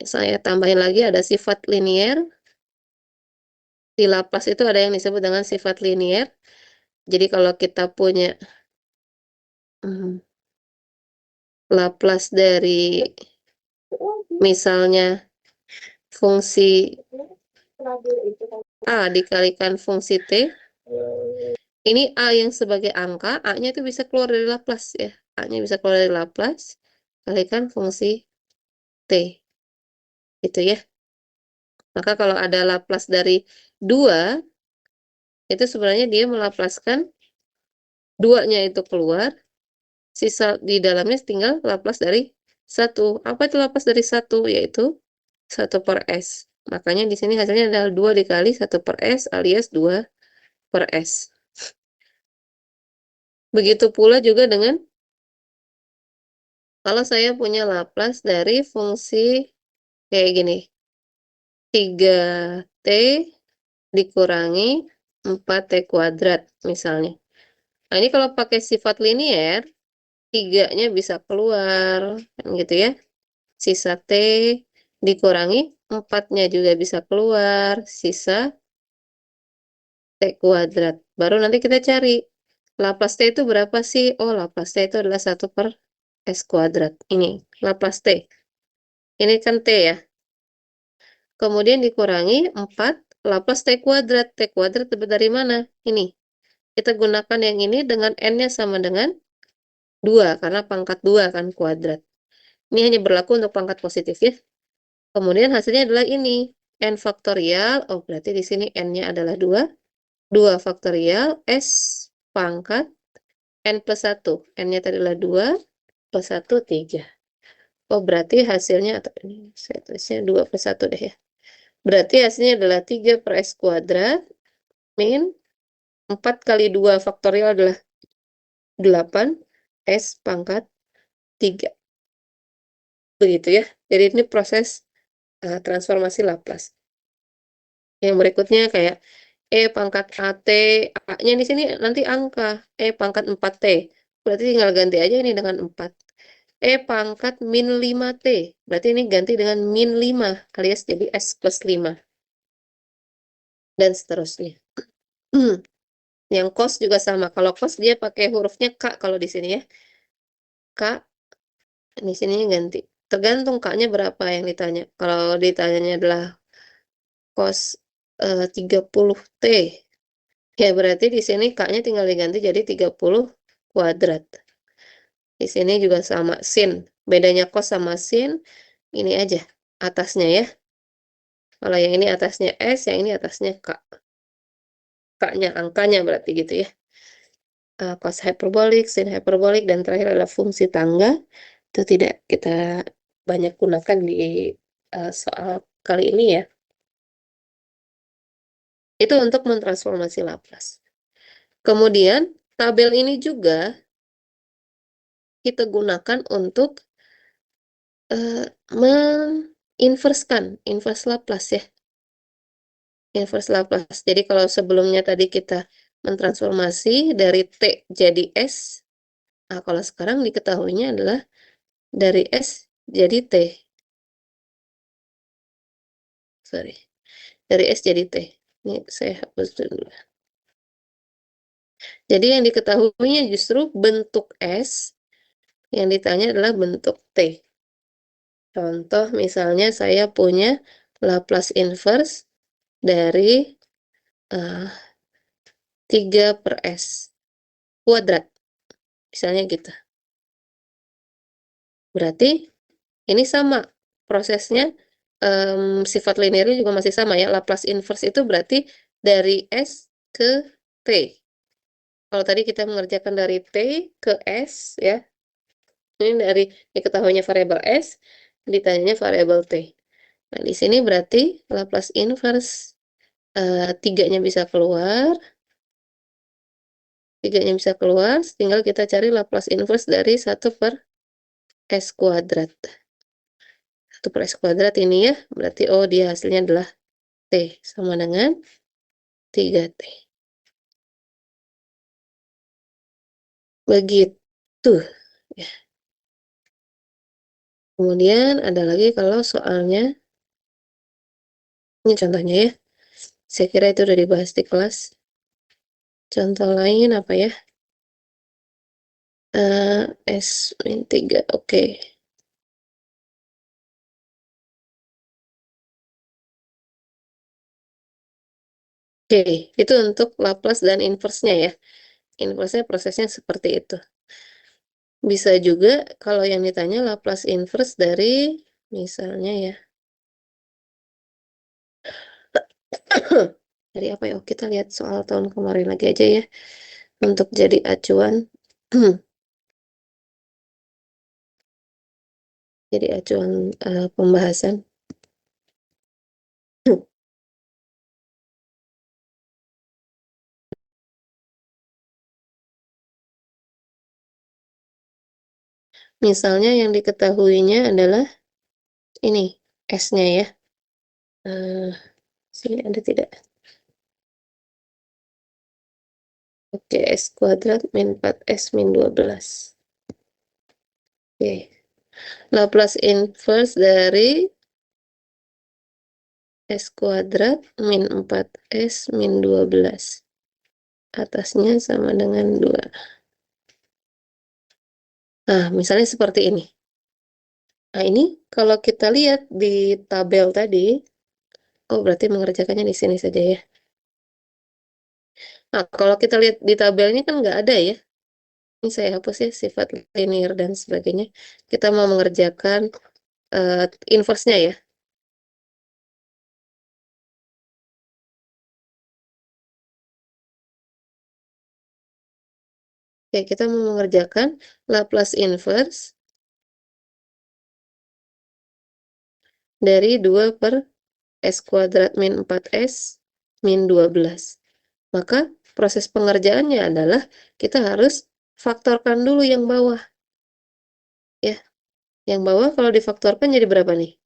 saya tambahin lagi ada sifat linier. Di Laplace itu ada yang disebut dengan sifat linier. Jadi kalau kita punya Laplace dari misalnya fungsi A dikalikan fungsi T, ini A yang sebagai angka, A-nya itu bisa keluar dari Laplace ya. A-nya bisa keluar dari Laplace, kalikan fungsi T. Itu ya. Maka kalau ada Laplace dari 2, itu sebenarnya dia melaplaskan 2-nya itu keluar, sisa di dalamnya tinggal Laplace dari 1. Apa itu Laplace dari 1? Yaitu 1 per S. Makanya di sini hasilnya adalah 2 dikali 1 per S alias 2 per S. Begitu pula juga dengan kalau saya punya Laplace dari fungsi kayak gini. 3T dikurangi 4T kuadrat misalnya. Nah, ini kalau pakai sifat linier, 3-nya bisa keluar, kan gitu ya. Sisa T dikurangi 4-nya juga bisa keluar, sisa T kuadrat. Baru nanti kita cari Laplace T itu berapa sih? Oh, Laplace T itu adalah 1 per S kuadrat. Ini Laplace T. Ini kan T ya. Kemudian dikurangi 4 Laplace T kuadrat. T kuadrat dapat dari mana? Ini. Kita gunakan yang ini dengan N-nya sama dengan 2, karena pangkat 2 kan kuadrat. Ini hanya berlaku untuk pangkat positif ya. Kemudian hasilnya adalah ini. N faktorial. Oh, berarti di sini N-nya adalah 2. 2 faktorial S pangkat N plus 1. N-nya tadi adalah 2 plus 1, 3. Oh, berarti hasilnya, atau ini saya tulisnya 2 plus 1 deh ya. Berarti hasilnya adalah 3 per S kuadrat min 4 kali 2 faktorial adalah 8 S pangkat 3. Begitu ya. Jadi ini proses transformasi Laplace. Yang berikutnya kayak E pangkat AT, A-nya di sini nanti angka, E pangkat 4T. Berarti tinggal ganti aja ini dengan 4. E pangkat min 5T. Berarti ini ganti dengan min 5, alias jadi S plus 5. Dan seterusnya. Yang cos juga sama. Kalau cos dia pakai hurufnya K kalau di sini ya. K, di sini ganti. Tergantung K-nya berapa yang ditanya. Kalau ditanyanya adalah cos 30T. Ya, berarti di sini K-nya tinggal diganti jadi 30 kuadrat. Di sini juga sama sin. Bedanya cos sama sin, ini aja atasnya ya. Kalau yang ini atasnya S, yang ini atasnya K. K-nya, angkanya berarti gitu ya. Cos hiperbolik, sin hiperbolik, dan terakhir adalah fungsi tangga. Itu tidak kita banyak gunakan di soal kali ini ya. Itu untuk mentransformasi Laplace. Kemudian, tabel ini juga kita gunakan untuk menginverskan, inverse Laplace ya. Inverse Laplace. Jadi kalau sebelumnya tadi kita mentransformasi dari T jadi S, nah kalau sekarang diketahuinya adalah dari S jadi T. Sorry. Dari S jadi T. Ini saya hapus dulu. Jadi yang diketahuinya justru bentuk S, yang ditanya adalah bentuk T. Contoh misalnya saya punya Laplace inverse dari 3 per S kuadrat. Misalnya gitu. Berarti ini sama prosesnya, sifat linearnya juga masih sama ya. Laplace inverse itu berarti dari S ke T. Kalau tadi kita mengerjakan dari T ke S ya. Ini dari diketahuinya variabel S, ditanyanya variabel T. Nah, di sini berarti Laplace inverse 3-nya bisa keluar. 3-nya bisa keluar, tinggal kita cari Laplace inverse dari 1 per S kuadrat. 1 per S kuadrat ini ya, berarti oh dia hasilnya adalah T sama dengan 3T. Begitu. Ya. Kemudian ada lagi kalau soalnya, ini contohnya ya. Saya kira itu udah dibahas di kelas. Contoh lain apa ya? S-3, oke. Oke, itu untuk Laplace dan inverse-nya ya. Inverse-nya prosesnya seperti itu. Bisa juga kalau yang ditanya Laplace inverse dari, misalnya ya. Dari apa ya? Oh, kita lihat soal tahun kemarin lagi aja ya. Untuk jadi acuan. Jadi acuan pembahasan. Misalnya yang diketahuinya adalah ini S-nya ya. Sini ada tidak? Oke, S kuadrat min 4S min 12. Oke. Laplace inverse dari S kuadrat min 4S min 12. Atasnya sama dengan 2. Nah, misalnya seperti ini. Nah, ini kalau kita lihat di tabel tadi, oh berarti mengerjakannya di sini saja ya. Nah, kalau kita lihat di tabelnya kan nggak ada ya. Ini saya hapus ya, sifat linear dan sebagainya. Kita mau mengerjakan inverse-nya ya. Oke, kita mau mengerjakan Laplace inverse dari 2 per S kuadrat min 4S min 12. Maka proses pengerjaannya adalah kita harus faktorkan dulu yang bawah. Ya, yang bawah kalau difaktorkan jadi berapa nih?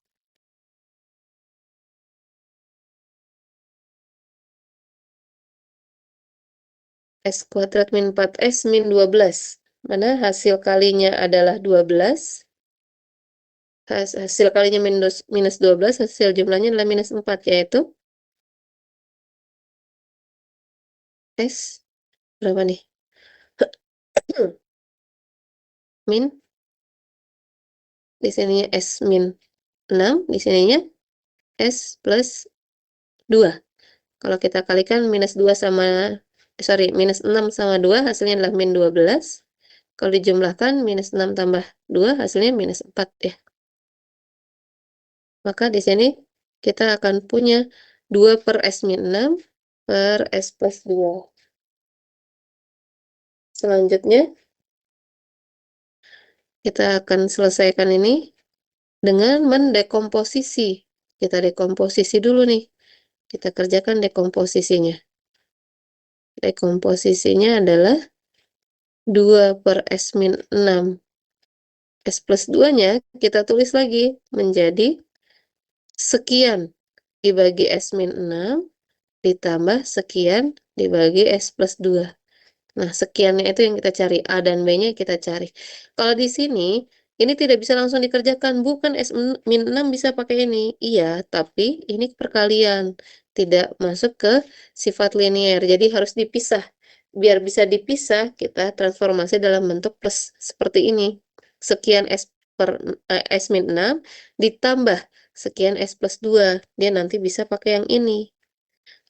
S kuadrat min 4S min 12. Mana hasil kalinya adalah 12. Hasil kalinya minus 12, hasil jumlahnya adalah minus 4, yaitu S berapa nih? Min, di sininya S min 6, di sininya S plus 2. Kalau kita kalikan minus 2 sama, minus 6 sama 2, hasilnya adalah min 12. Kalau dijumlahkan, minus 6 tambah 2, hasilnya minus 4 ya. Maka di sini kita akan punya 2 per S min 6 per S plus 2. Selanjutnya, kita akan selesaikan ini dengan mendekomposisi. Kita dekomposisi dulu nih. Kita kerjakan dekomposisinya. Dekomposisinya adalah 2 per S min 6. S plus 2-nya kita tulis lagi menjadi sekian dibagi S min 6 ditambah sekian dibagi S plus 2. Nah, sekiannya itu yang kita cari. A dan B-nya kita cari. Kalau di sini, ini tidak bisa langsung dikerjakan. Bukan S min 6 bisa pakai ini. Iya, tapi ini perkalian. Tidak masuk ke sifat linear. Jadi harus dipisah. Biar bisa dipisah, kita transformasi dalam bentuk plus seperti ini. Sekian S min 6 ditambah sekian S plus 2. Dia nanti bisa pakai yang ini.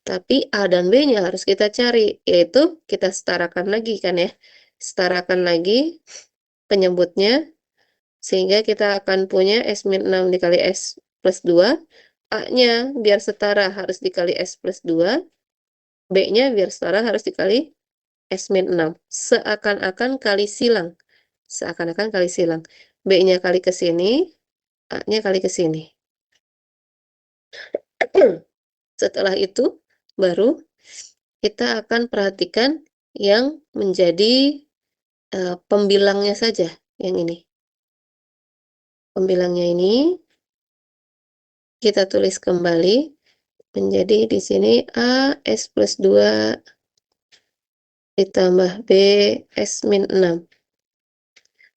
Tapi A dan B-nya harus kita cari, yaitu kita setarakan lagi kan ya. Setarakan lagi penyebutnya, sehingga kita akan punya S min 6 dikali S plus 2. A-nya biar setara harus dikali S plus 2. B-nya biar setara harus dikali S min 6. Seakan-akan kali silang. Seakan-akan kali silang. B-nya kali ke sini, A-nya kali ke sini. Setelah itu, baru kita akan perhatikan yang menjadi pembilangnya saja, yang ini. Pembilangnya ini kita tulis kembali menjadi di sini A S plus 2 ditambah B S min 6.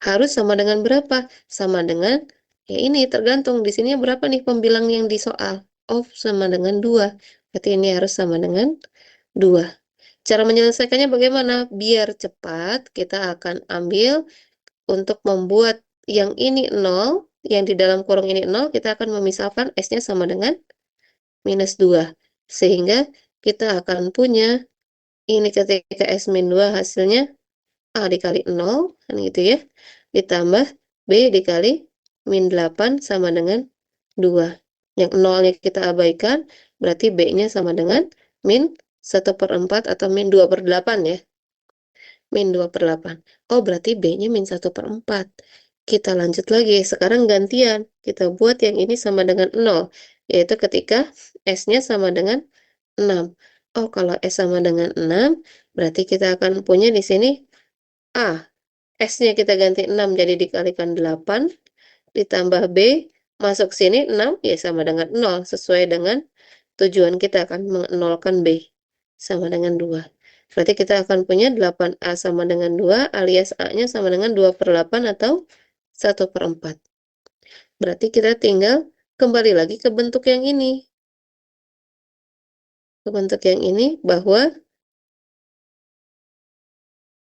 Harus sama dengan berapa? Sama dengan, ya ini tergantung di sini berapa nih pembilang yang di soal. Oh, sama dengan 2. Berarti ini harus sama dengan 2. Cara menyelesaikannya bagaimana? Biar cepat, kita akan ambil untuk membuat yang ini 0, yang di dalam kurung ini 0, kita akan memisahkan S-nya sama dengan minus 2. Sehingga kita akan punya ini ketika S min 2 hasilnya A dikali 0, kan gitu ya. Ditambah B dikali min 8 sama dengan 2. Yang 0-nya kita abaikan, berarti B-nya sama dengan min 1/4 atau min 2/8 ya. Min 2/8. Oh, berarti B-nya min 1/4. Kita lanjut lagi. Sekarang gantian. Kita buat yang ini sama dengan 0. Yaitu ketika S-nya sama dengan 6. Oh, kalau S sama dengan 6, berarti kita akan punya di sini A. S-nya kita ganti 6 jadi dikalikan 8. Ditambah B. Masuk sini 6, ya sama dengan 0. Sesuai dengan tujuan kita akan menolkan B. Sama dengan 2. Berarti kita akan punya 8A sama dengan 2, alias A-nya sama dengan 2/8 atau 1/4. Berarti kita tinggal kembali lagi ke bentuk yang ini. Ke bentuk yang ini, bahwa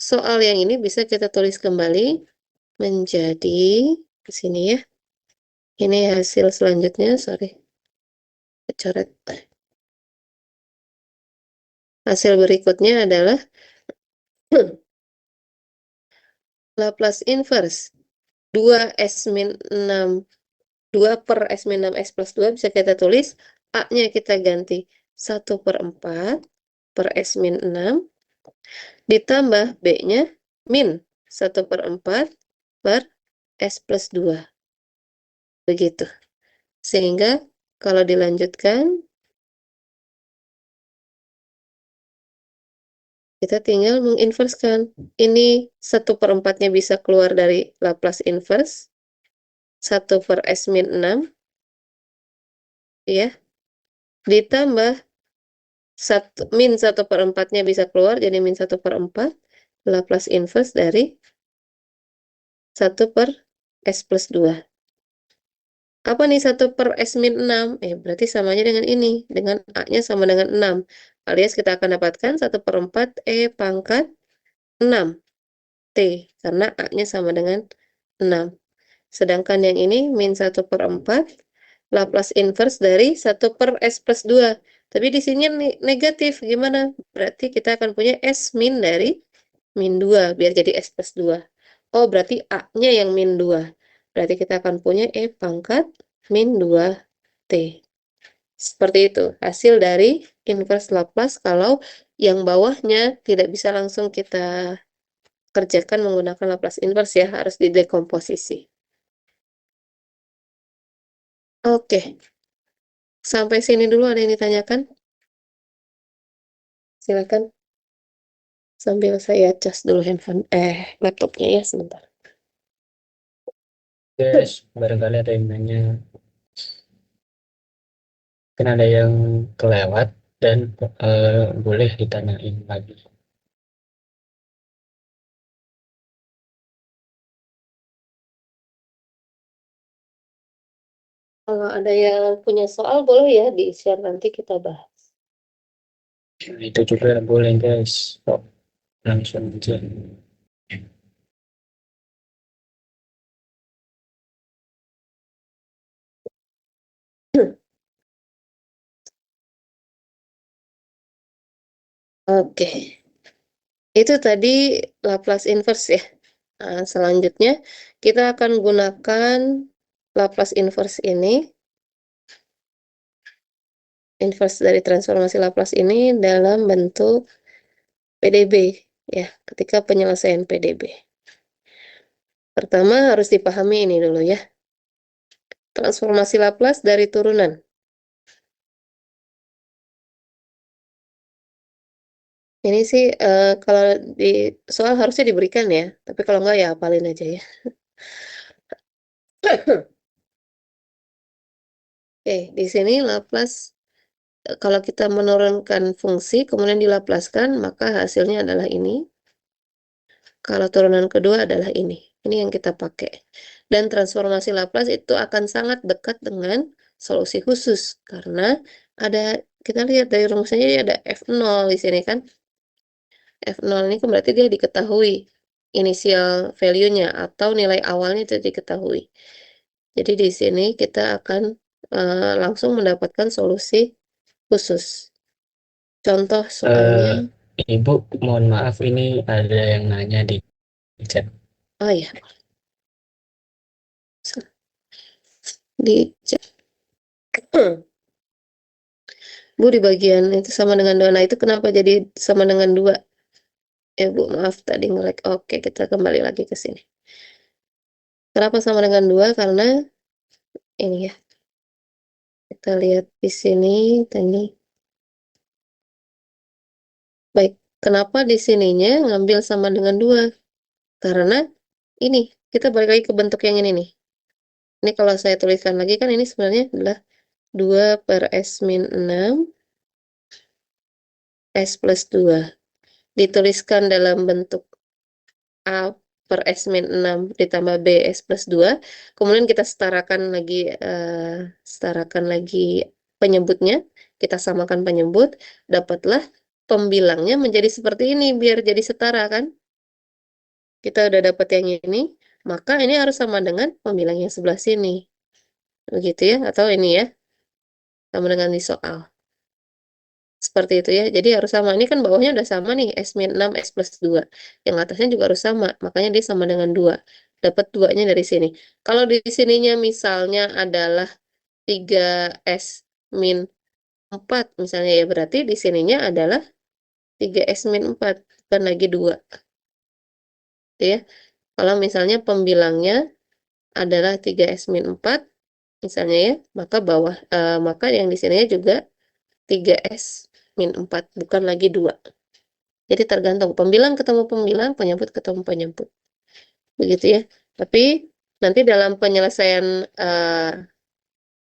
soal yang ini bisa kita tulis kembali menjadi ke sini ya. Ini hasil selanjutnya, sorry. Coret. Hasil berikutnya adalah Laplace inverse 2 per S min 6 S plus 2 bisa kita tulis A-nya kita ganti 1/4 per S min 6 ditambah B-nya min 1/4 per S plus 2. Begitu. Sehingga kalau dilanjutkan, kita tinggal menginverskan. Ini 1/4-nya bisa keluar dari Laplace inverse. 1 per S min 6. Ya. Ditambah min 1/4-nya bisa keluar, jadi min 1/4. Laplace inverse dari 1 per S plus 2. Apa nih 1 per S min 6? Berarti samanya dengan ini. Dengan A-nya sama dengan 6. Alias kita akan dapatkan 1/4 E pangkat 6 T. Karena A-nya sama dengan 6. Sedangkan yang ini min 1/4 Laplace inverse dari 1 per S plus 2. Tapi di sini negatif. Gimana? Berarti kita akan punya S min dari min 2. Biar jadi S plus 2. Oh, berarti A-nya yang min 2. Berarti kita akan punya E pangkat min 2T. Seperti itu. Hasil dari inverse Laplace kalau yang bawahnya tidak bisa langsung kita kerjakan menggunakan Laplace inverse ya. Harus didekomposisi. Oke. Sampai sini dulu ada yang ditanyakan? Silakan. Sambil saya cas dulu handphone, laptopnya ya sebentar. Guys, barangkali ada yang nanya, kan ada yang kelewat dan boleh ditanyain lagi. Kalau ada yang punya soal boleh ya di-share, nanti kita bahas. Itu juga boleh guys. Oh, langsung aja. Oke. Itu tadi Laplace inverse ya. Nah, selanjutnya kita akan gunakan Laplace inverse ini. Inverse dari transformasi Laplace ini dalam bentuk PDB ya, ketika penyelesaian PDB. Pertama harus dipahami ini dulu ya. Transformasi Laplace dari turunan. Ini sih kalau di soal harusnya diberikan ya, tapi kalau enggak ya hafalin aja ya. Oke, di sini Laplace kalau kita menurunkan fungsi kemudian dilaplaskan, maka hasilnya adalah ini. Kalau turunan kedua adalah ini. Ini yang kita pakai. Dan transformasi Laplace itu akan sangat dekat dengan solusi khusus karena ada, kita lihat dari rumusnya ada F0 di sini kan. F0 ini kan berarti dia diketahui inisial value-nya atau nilai awalnya itu diketahui. Jadi di sini kita akan langsung mendapatkan solusi khusus. Contoh soalnya, Ibu, mohon maaf ini ada yang nanya di chat. oh ya, di chat. Bu, di bagian itu sama dengan 2. Nah, itu kenapa jadi sama dengan 2? Ya, Bu, maaf tadi nge-lag. Oke, kita kembali lagi ke sini. Kenapa sama dengan 2? Karena ini ya. Kita lihat di sini tadi. Baik, kenapa di sininya ngambil sama dengan 2? Karena ini, kita balik lagi ke bentuk yang ini nih. Ini kalau saya tuliskan lagi kan ini sebenarnya adalah 2 per S min 6 S plus 2. Dituliskan dalam bentuk A per S min 6 ditambah B S plus 2. Kemudian kita setarakan lagi penyebutnya. Kita samakan penyebut. Dapatlah pembilangnya menjadi seperti ini biar jadi setara kan. Kita udah dapat yang ini. maka ini harus sama dengan pembilang yang sebelah sini. Begitu ya, atau ini ya, sama dengan di soal. Seperti itu ya, jadi harus sama. Ini kan bawahnya udah sama nih, S-6, S plus 2. Yang atasnya juga harus sama, makanya dia sama dengan 2. Dapat 2-nya dari sini. Kalau di sininya misalnya adalah 3S min 4, misalnya ya, berarti di sininya adalah 3S min 4, bukan lagi 2. Ya. Kalau misalnya pembilangnya adalah 3S min 4, misalnya ya, maka yang di sininya juga 3S min 4, bukan lagi 2. Jadi tergantung pembilang ketemu pembilang, penyebut ketemu penyebut. Begitu ya. Tapi nanti dalam penyelesaian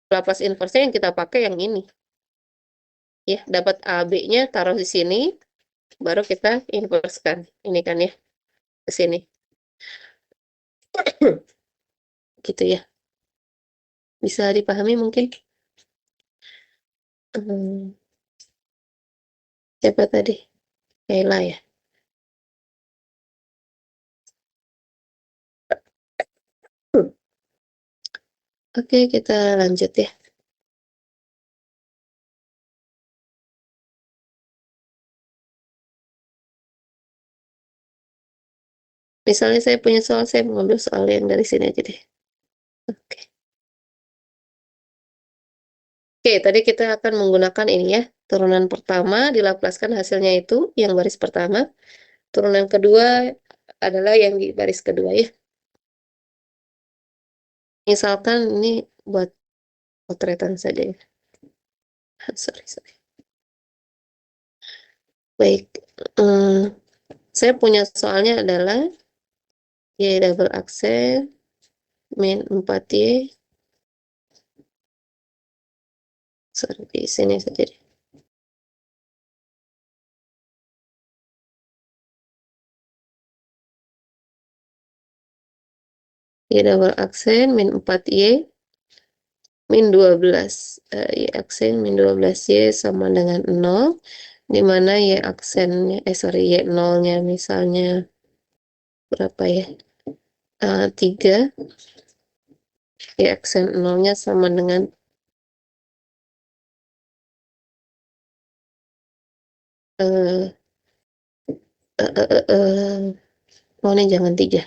Laplace inverse yang kita pakai yang ini. Ya, dapat AB-nya taruh di sini, baru kita inverse-kan. Ini kan ya, ke sini. Gitu ya. Bisa dipahami mungkin? Siapa tadi? Kayla ya. Oke, kita lanjut ya. Misalnya saya punya soal, saya mengambil soal yang dari sini aja deh. Oke. Oke, tadi kita akan menggunakan ini ya. Turunan pertama dilaplaskan hasilnya itu yang baris pertama. Turunan kedua adalah yang di baris kedua ya. Misalkan ini buat potretan saja ya. Sorry. Baik. Saya punya soalnya adalah Y double aksen min 4Y. Sorry, di sini saja deh. Y double aksen min 4Y min 12. Y aksen min 12Y sama dengan 0. Dimana Y aksennya, Y 0-nya misalnya berapa ya? 3. Y aksen 0-nya sama dengan oh ini jangan 3.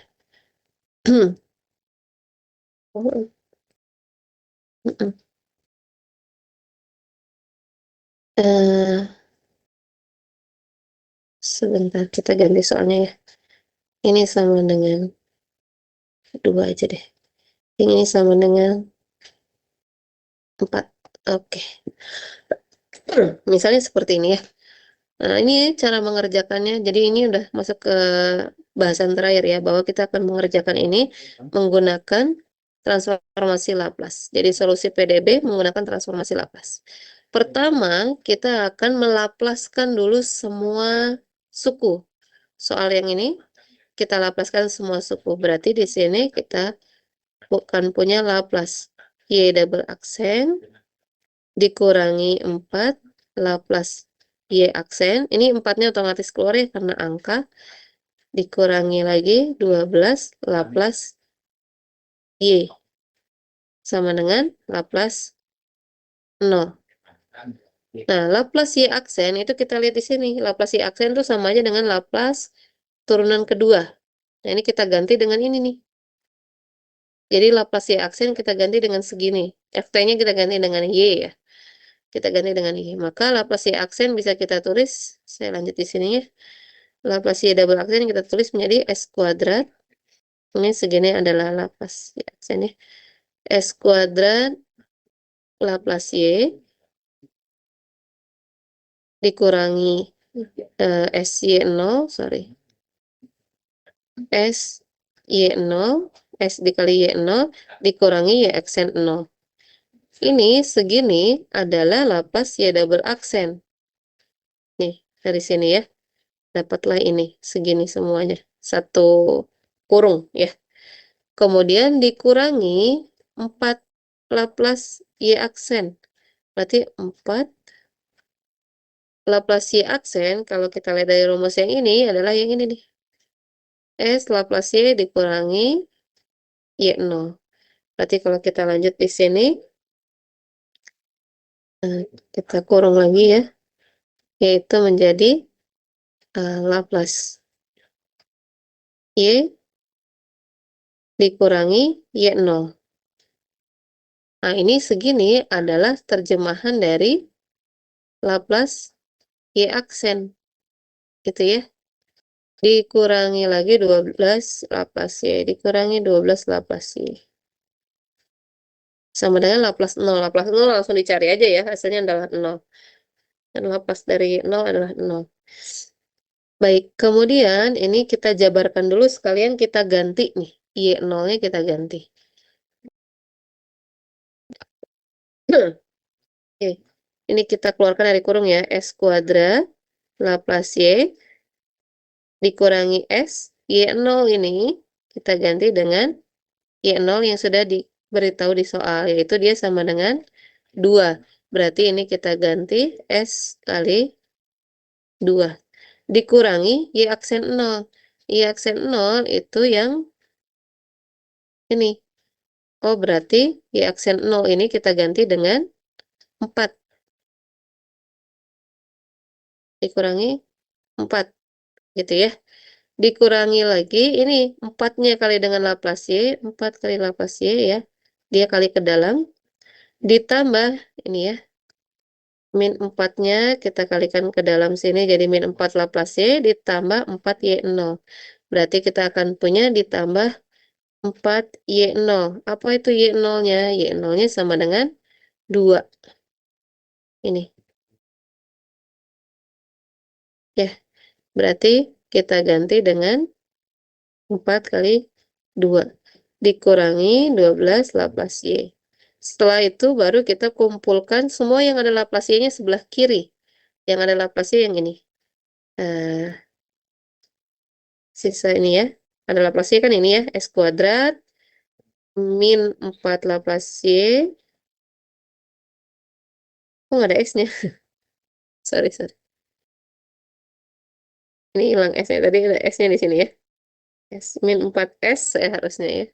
Sebentar, kita ganti soalnya ya. Ini sama dengan 2 aja deh. Ini sama dengan 4. Oke. Misalnya seperti ini ya. Nah, ini cara mengerjakannya. Jadi ini udah masuk ke bahasan terakhir ya, bahwa kita akan mengerjakan ini menggunakan transformasi Laplace. Jadi solusi PDB menggunakan transformasi Laplace. Pertama, kita akan melaplaskan dulu semua suku. Soal yang ini kita laplaskan semua suku. Berarti di sini kita bukan punya Laplace. Y double aksen dikurangi 4 Laplace Y aksen. Ini 4-nya otomatis keluar ya karena angka. Dikurangi lagi 12 Laplace Y. Sama dengan Laplace 0. Nah, Laplace Y aksen itu kita lihat di sini. Laplace Y aksen itu sama aja dengan Laplace turunan kedua. Nah, ini kita ganti dengan ini nih. Jadi Laplace Y aksen kita ganti dengan segini. Ft-nya kita ganti dengan Y ya. Kita ganti dengan Y. Maka Laplace Y aksen bisa kita tulis. Saya lanjut di sini ya. Laplace Y double aksen kita tulis menjadi S kuadrat. Ini segini adalah Laplace Y aksen ya. S kuadrat Laplace Y dikurangi SY0, sorry. SY0, S dikali Y0 dikurangi Y aksen 0. Ini segini adalah Laplace Y double aksen. Nih, dari sini ya. Dapatlah ini, segini semuanya. Satu kurung ya. Kemudian dikurangi 4 Laplace Y aksen. Berarti 4 Laplace Y aksen, kalau kita lihat dari rumus yang ini, adalah yang ini nih. S Laplace Y dikurangi Y0. Berarti kalau kita lanjut di sini, kita kurung lagi ya, yaitu menjadi Laplace Y dikurangi Y0. Nah, ini segini adalah terjemahan dari Laplace Y aksen. Gitu ya. Dikurangi lagi 12 Laplace Y. Dikurangi 12 Laplace Y. Sama dengan Laplace 0. Laplace 0 langsung dicari aja ya. Hasilnya adalah 0. Dan Laplace dari 0 adalah 0. Baik, kemudian ini kita jabarkan dulu sekalian kita ganti nih. Y0-nya kita ganti. Oke, ini kita keluarkan dari kurung ya. S kuadrat Laplace Y dikurangi S. Y0 ini kita ganti dengan Y0 yang sudah diberitahu di soal. Yaitu dia sama dengan 2. Berarti ini kita ganti S kali 2. Dikurangi Y aksen 0. Y aksen 0 itu yang ini. Oh, berarti Y aksen 0 ini kita ganti dengan 4. Dikurangi 4. Gitu ya. Dikurangi lagi, ini 4-nya kali dengan Laplace Y. 4 kali Laplace Y ya. Dia kali ke dalam. Ditambah, ini ya. Min 4-nya kita kalikan ke dalam sini. Jadi min 4 Laplace Y ditambah 4 Y0. Berarti kita akan punya ditambah 4 Y0. Apa itu Y0-nya? Y0-nya sama dengan 2. Ini. Ya, berarti kita ganti dengan 4 kali 2. Dikurangi 12 Laplace Y. Setelah itu baru kita kumpulkan semua yang ada Laplace Y-nya sebelah kiri. Yang ada Laplace Y yang ini. Sisa ini ya. Ada Laplace Y kan ini ya. S kuadrat min 4 Laplace Y. Oh, nggak ada S-nya. Sorry, sorry. Ini hilang S-nya. Tadi ada S-nya di sini ya. S min 4S saya harusnya ya.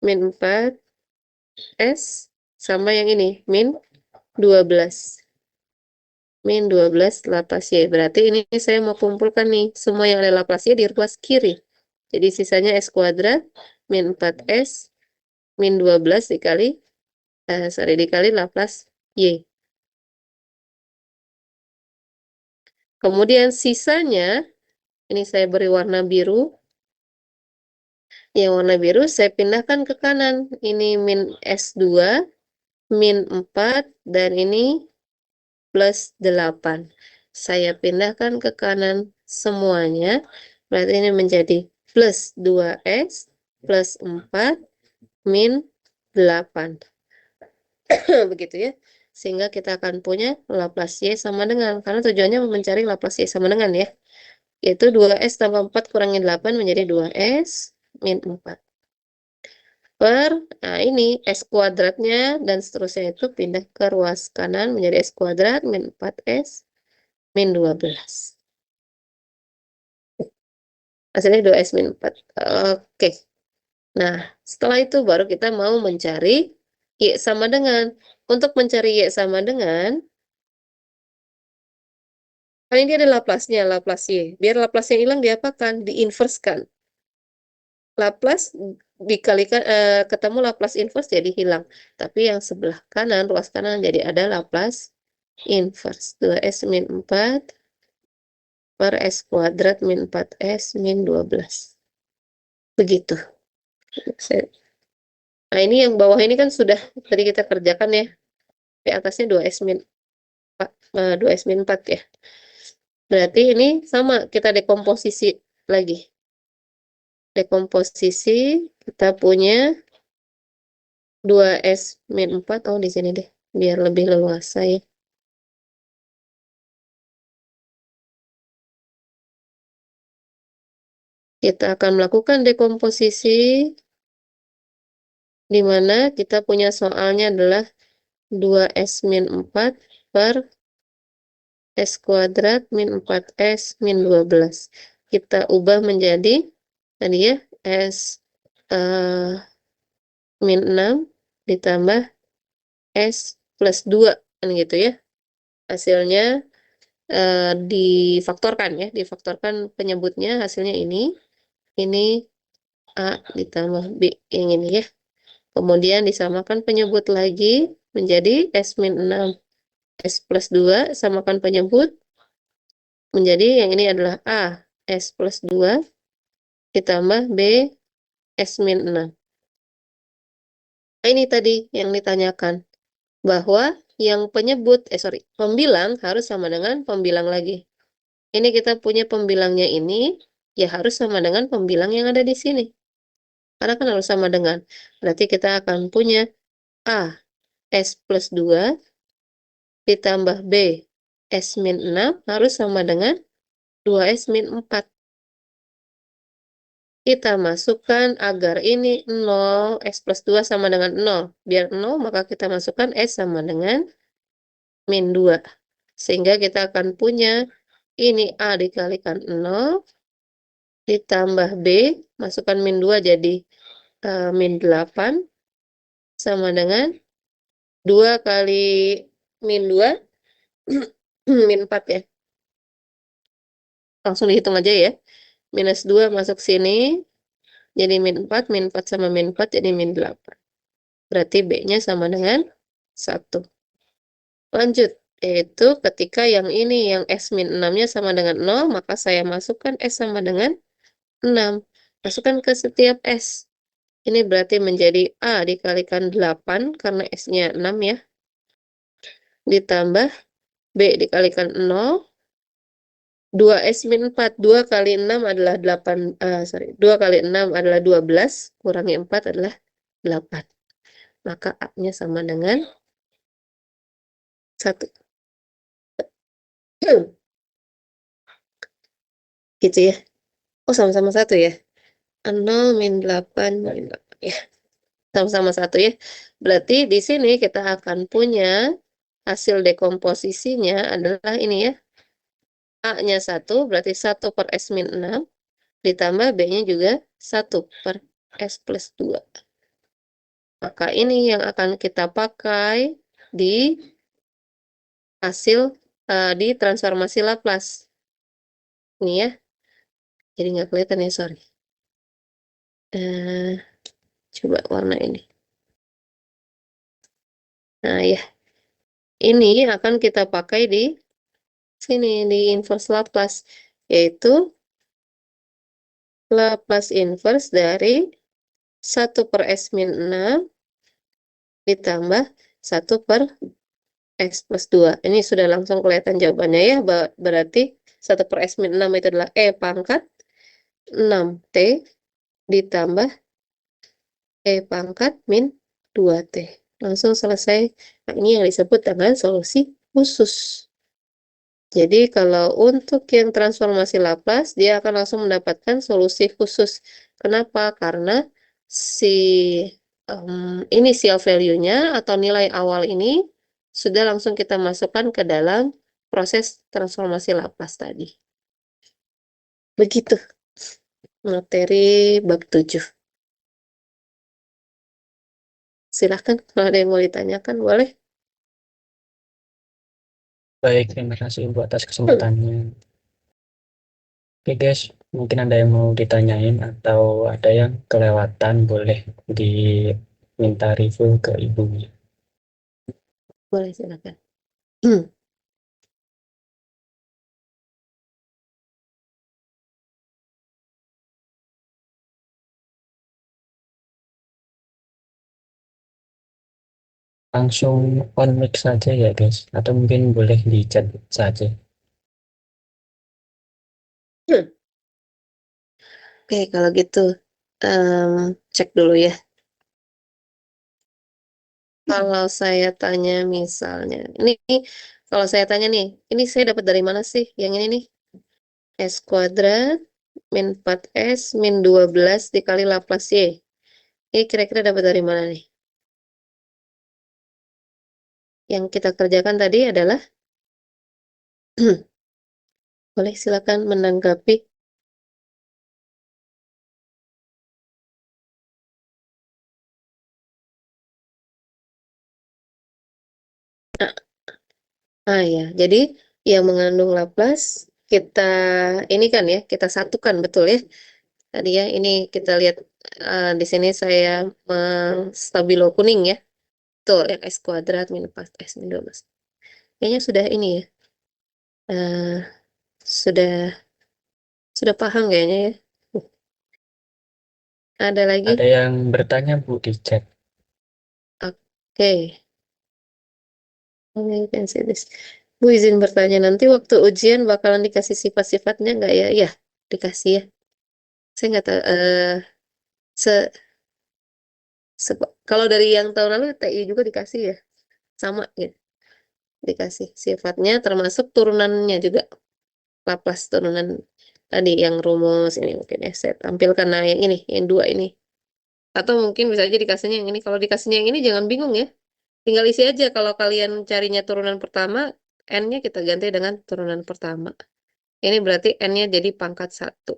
Min 4S sama yang ini. Min 12. Min 12 Laplace Y. Berarti ini saya mau kumpulkan nih. Semua yang ada Laplace Y di ruas kiri. Jadi sisanya S kuadrat min 4S min 12 dikali Laplace Y. Kemudian sisanya, ini saya beri warna biru. Yang warna biru saya pindahkan ke kanan. Ini min S2, min 4, dan ini plus 8. Saya pindahkan ke kanan semuanya. Berarti ini menjadi plus 2S, plus 4, min 8. Begitu ya. Sehingga kita akan punya Laplace Y sama dengan. Karena tujuannya mencari Laplace Y sama dengan ya. Yaitu 2S tambah 4 kurangi 8 menjadi 2S min 4. Nah ini S kuadratnya dan seterusnya itu pindah ke ruas kanan menjadi S kuadrat min 4S min 12. Hasilnya 2S min 4. Oke. Nah, setelah itu baru kita mau mencari Y sama dengan. Untuk mencari Y sama dengan, kan ini ada Laplace-nya, Laplace Y. Biar Laplace-nya hilang, diapakan? Diinverskan. Laplace dikalikan, ketemu Laplace inverse jadi hilang. Tapi yang sebelah kanan, ruas kanan, jadi ada Laplace inverse. 2S min 4 per S kuadrat min 4S min 12. Begitu. Nah, ini yang bawah ini kan sudah tadi kita kerjakan ya. Di atasnya 2S min 4, 2S min 4 ya. Berarti ini sama, kita dekomposisi lagi. Dekomposisi, kita punya 2S min 4. Oh, di sini deh. Biar lebih leluasa ya. Kita akan melakukan dekomposisi di mana kita punya soalnya adalah 2S min 4 per S kuadrat min 4S min 12. Kita ubah menjadi tadi ya S min 6 ditambah S plus 2 kan gitu ya. Hasilnya difaktorkan ya, difaktorkan penyebutnya hasilnya ini A ditambah B yang ini ya. Kemudian disamakan penyebut lagi menjadi S min 6 S plus 2 samakan penyebut menjadi yang ini adalah A S plus 2 ditambah B S min 6. Nah, ini tadi yang ditanyakan bahwa yang pembilang harus sama dengan pembilang lagi. Ini kita punya pembilangnya ini, ya harus sama dengan pembilang yang ada di sini. Karena kan harus sama dengan. Berarti kita akan punya A, S plus 2, ditambah B, S min 6, harus sama dengan 2S min 4. Kita masukkan agar ini 0, S plus 2 sama dengan 0. Biar 0, maka kita masukkan S sama dengan min 2. Sehingga kita akan punya ini A dikalikan 0, ditambah B, masukkan min 2 jadi min 8, sama dengan 2 kali min 2, min 4 ya. Langsung dihitung aja ya. Minus 2 masuk sini, jadi min 4, min 4 sama min 4 jadi min 8. Berarti B-nya sama dengan 1. Lanjut, yaitu ketika yang ini, yang S min 6-nya sama dengan 0, maka saya masukkan S sama dengan 6. Masukkan ke setiap S. Ini berarti menjadi A dikalikan 8, karena S-nya 6 ya. Ditambah B dikalikan 0, 2S min 4. 2 kali 6 adalah 8, 2 kali 6 adalah 12, kurangi 4 adalah 8. Maka A-nya sama dengan 1. Gitu ya. Oh, sama-sama 1 ya. 0 min 8 min 8 ya. Sama-sama 1 ya. Berarti di sini kita akan punya hasil dekomposisinya adalah ini ya. A-nya 1, berarti 1 per S min 6. Ditambah B-nya juga 1 per S plus 2. Maka ini yang akan kita pakai di hasil di transformasi Laplace. Ini ya. Jadi nggak kelihatan ya, sorry. Coba warna ini. Nah ya, ini akan kita pakai di sini, di inverse Laplace. Yaitu Laplace inverse dari 1 per S min 6 ditambah 1 per X plus 2. Ini sudah langsung kelihatan jawabannya ya. Berarti 1 per S min 6 itu adalah E pangkat 6T ditambah E pangkat min 2T. Langsung selesai. Nah, ini yang disebut dengan solusi khusus. Jadi kalau untuk yang transformasi Laplace, dia akan langsung mendapatkan solusi khusus. Kenapa? Karena si initial value-nya atau nilai awal ini sudah langsung kita masukkan ke dalam proses transformasi Laplace tadi. Begitu materi bab 7. Silahkan kalau ada yang mau ditanyakan, boleh. Baik, terima kasih Ibu atas kesempatannya. Oke guys, mungkin ada yang mau ditanyain atau ada yang kelewatan, boleh diminta review ke Ibunya. Boleh, silakan. Langsung on mic saja ya guys, atau mungkin boleh di chat saja. Oke, kalau gitu cek dulu ya. Kalau saya tanya misalnya, ini kalau saya tanya nih, ini saya dapat dari mana sih? Yang ini nih, S kuadrat min 4S min 12 dikali Laplace Y. Ini kira-kira dapat dari mana nih? Yang kita kerjakan tadi adalah, boleh silakan menanggapi. Ah ya, jadi yang mengandung Laplace kita ini kan ya, kita satukan betul ya. Tadi ya, ini kita lihat di sini saya stabilo kuning ya. Betul, yang S kuadrat minus 4S min 12. Kayaknya sudah ini ya. eh, sudah paham kayaknya ya. Ada lagi? Ada yang bertanya Bu di chat. Oke. Oke, you can say this. Bu izin bertanya, nanti waktu ujian bakalan dikasih sifat-sifatnya nggak ya? Iya, dikasih ya. Saya nggak tahu. Se, kalau dari yang tahun lalu TI juga dikasih ya, sama ya, dikasih sifatnya termasuk turunannya juga. Laplace turunan tadi yang rumus ini mungkin ya. Saya tampilkan nah yang ini, yang dua ini. Atau mungkin bisa aja dikasihnya yang ini. Kalau dikasihnya yang ini jangan bingung ya. Tinggal isi aja kalau kalian carinya turunan pertama, N-nya kita ganti dengan turunan pertama. Ini berarti N-nya jadi pangkat 1.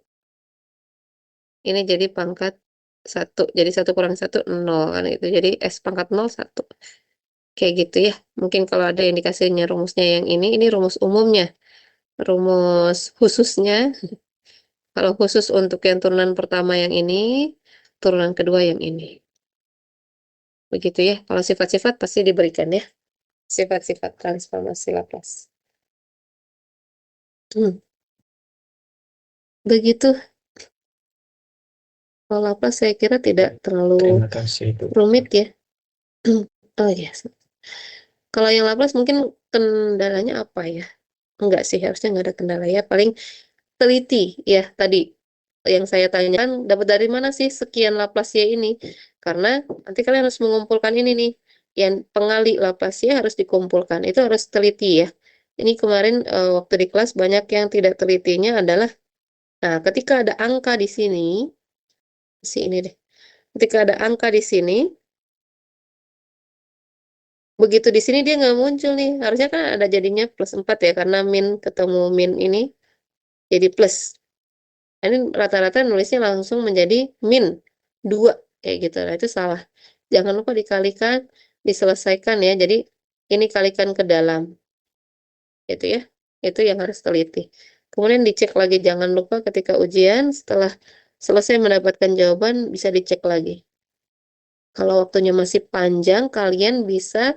Ini jadi pangkat 1. Jadi 1 kurang 1, 0. Kan itu. Jadi S pangkat 0, 1. Kayak gitu ya. Mungkin kalau ada yang dikasihnya rumusnya yang ini rumus umumnya. Rumus khususnya, kalau khusus untuk yang turunan pertama yang ini, turunan kedua yang ini. Begitu ya. Kalau sifat-sifat pasti diberikan ya. Sifat-sifat transformasi Laplace. Hmm, begitu. Kalau Laplace saya kira tidak terlalu Terima kasih Bu. rumit ya. Oh iya. Kalau yang Laplace mungkin kendalanya apa ya? Enggak sih, harusnya nggak ada kendala ya. Paling teliti ya tadi yang saya tanyakan, dapat dari mana sih sekian Laplace ini? Karena nanti kalian harus mengumpulkan ini nih. Yang pengali Laplace harus dikumpulkan. Itu harus teliti ya. Ini kemarin waktu di kelas banyak yang tidak telitinya adalah, nah ketika ada angka di sini, ini deh. Ketika ada angka di sini, begitu di sini dia nggak muncul nih. Harusnya kan ada jadinya plus 4 ya, karena min ketemu min ini jadi plus. Ini rata-rata nulisnya langsung menjadi min 2 kayak gitu. Nah, itu salah. Jangan lupa dikalikan, diselesaikan ya. Jadi ini kalikan ke dalam. Itu ya. Itu yang harus teliti. Kemudian dicek lagi, jangan lupa ketika ujian setelah selesai mendapatkan jawaban bisa dicek lagi. Kalau waktunya masih panjang, kalian bisa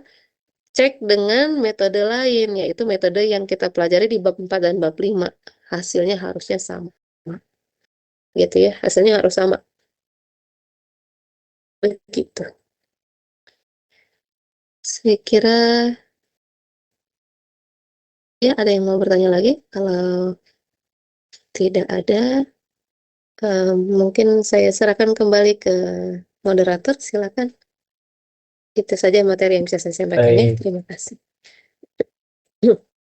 cek dengan metode lain, yaitu metode yang kita pelajari di bab 4 dan bab 5. Hasilnya harusnya sama. Gitu ya, hasilnya harus sama. Begitu. Saya kira ya ada yang mau bertanya lagi. Kalau tidak ada, mungkin saya serahkan kembali ke moderator. Silakan. Itu saja materi yang bisa saya sampaikan ya. Baik, Terima kasih.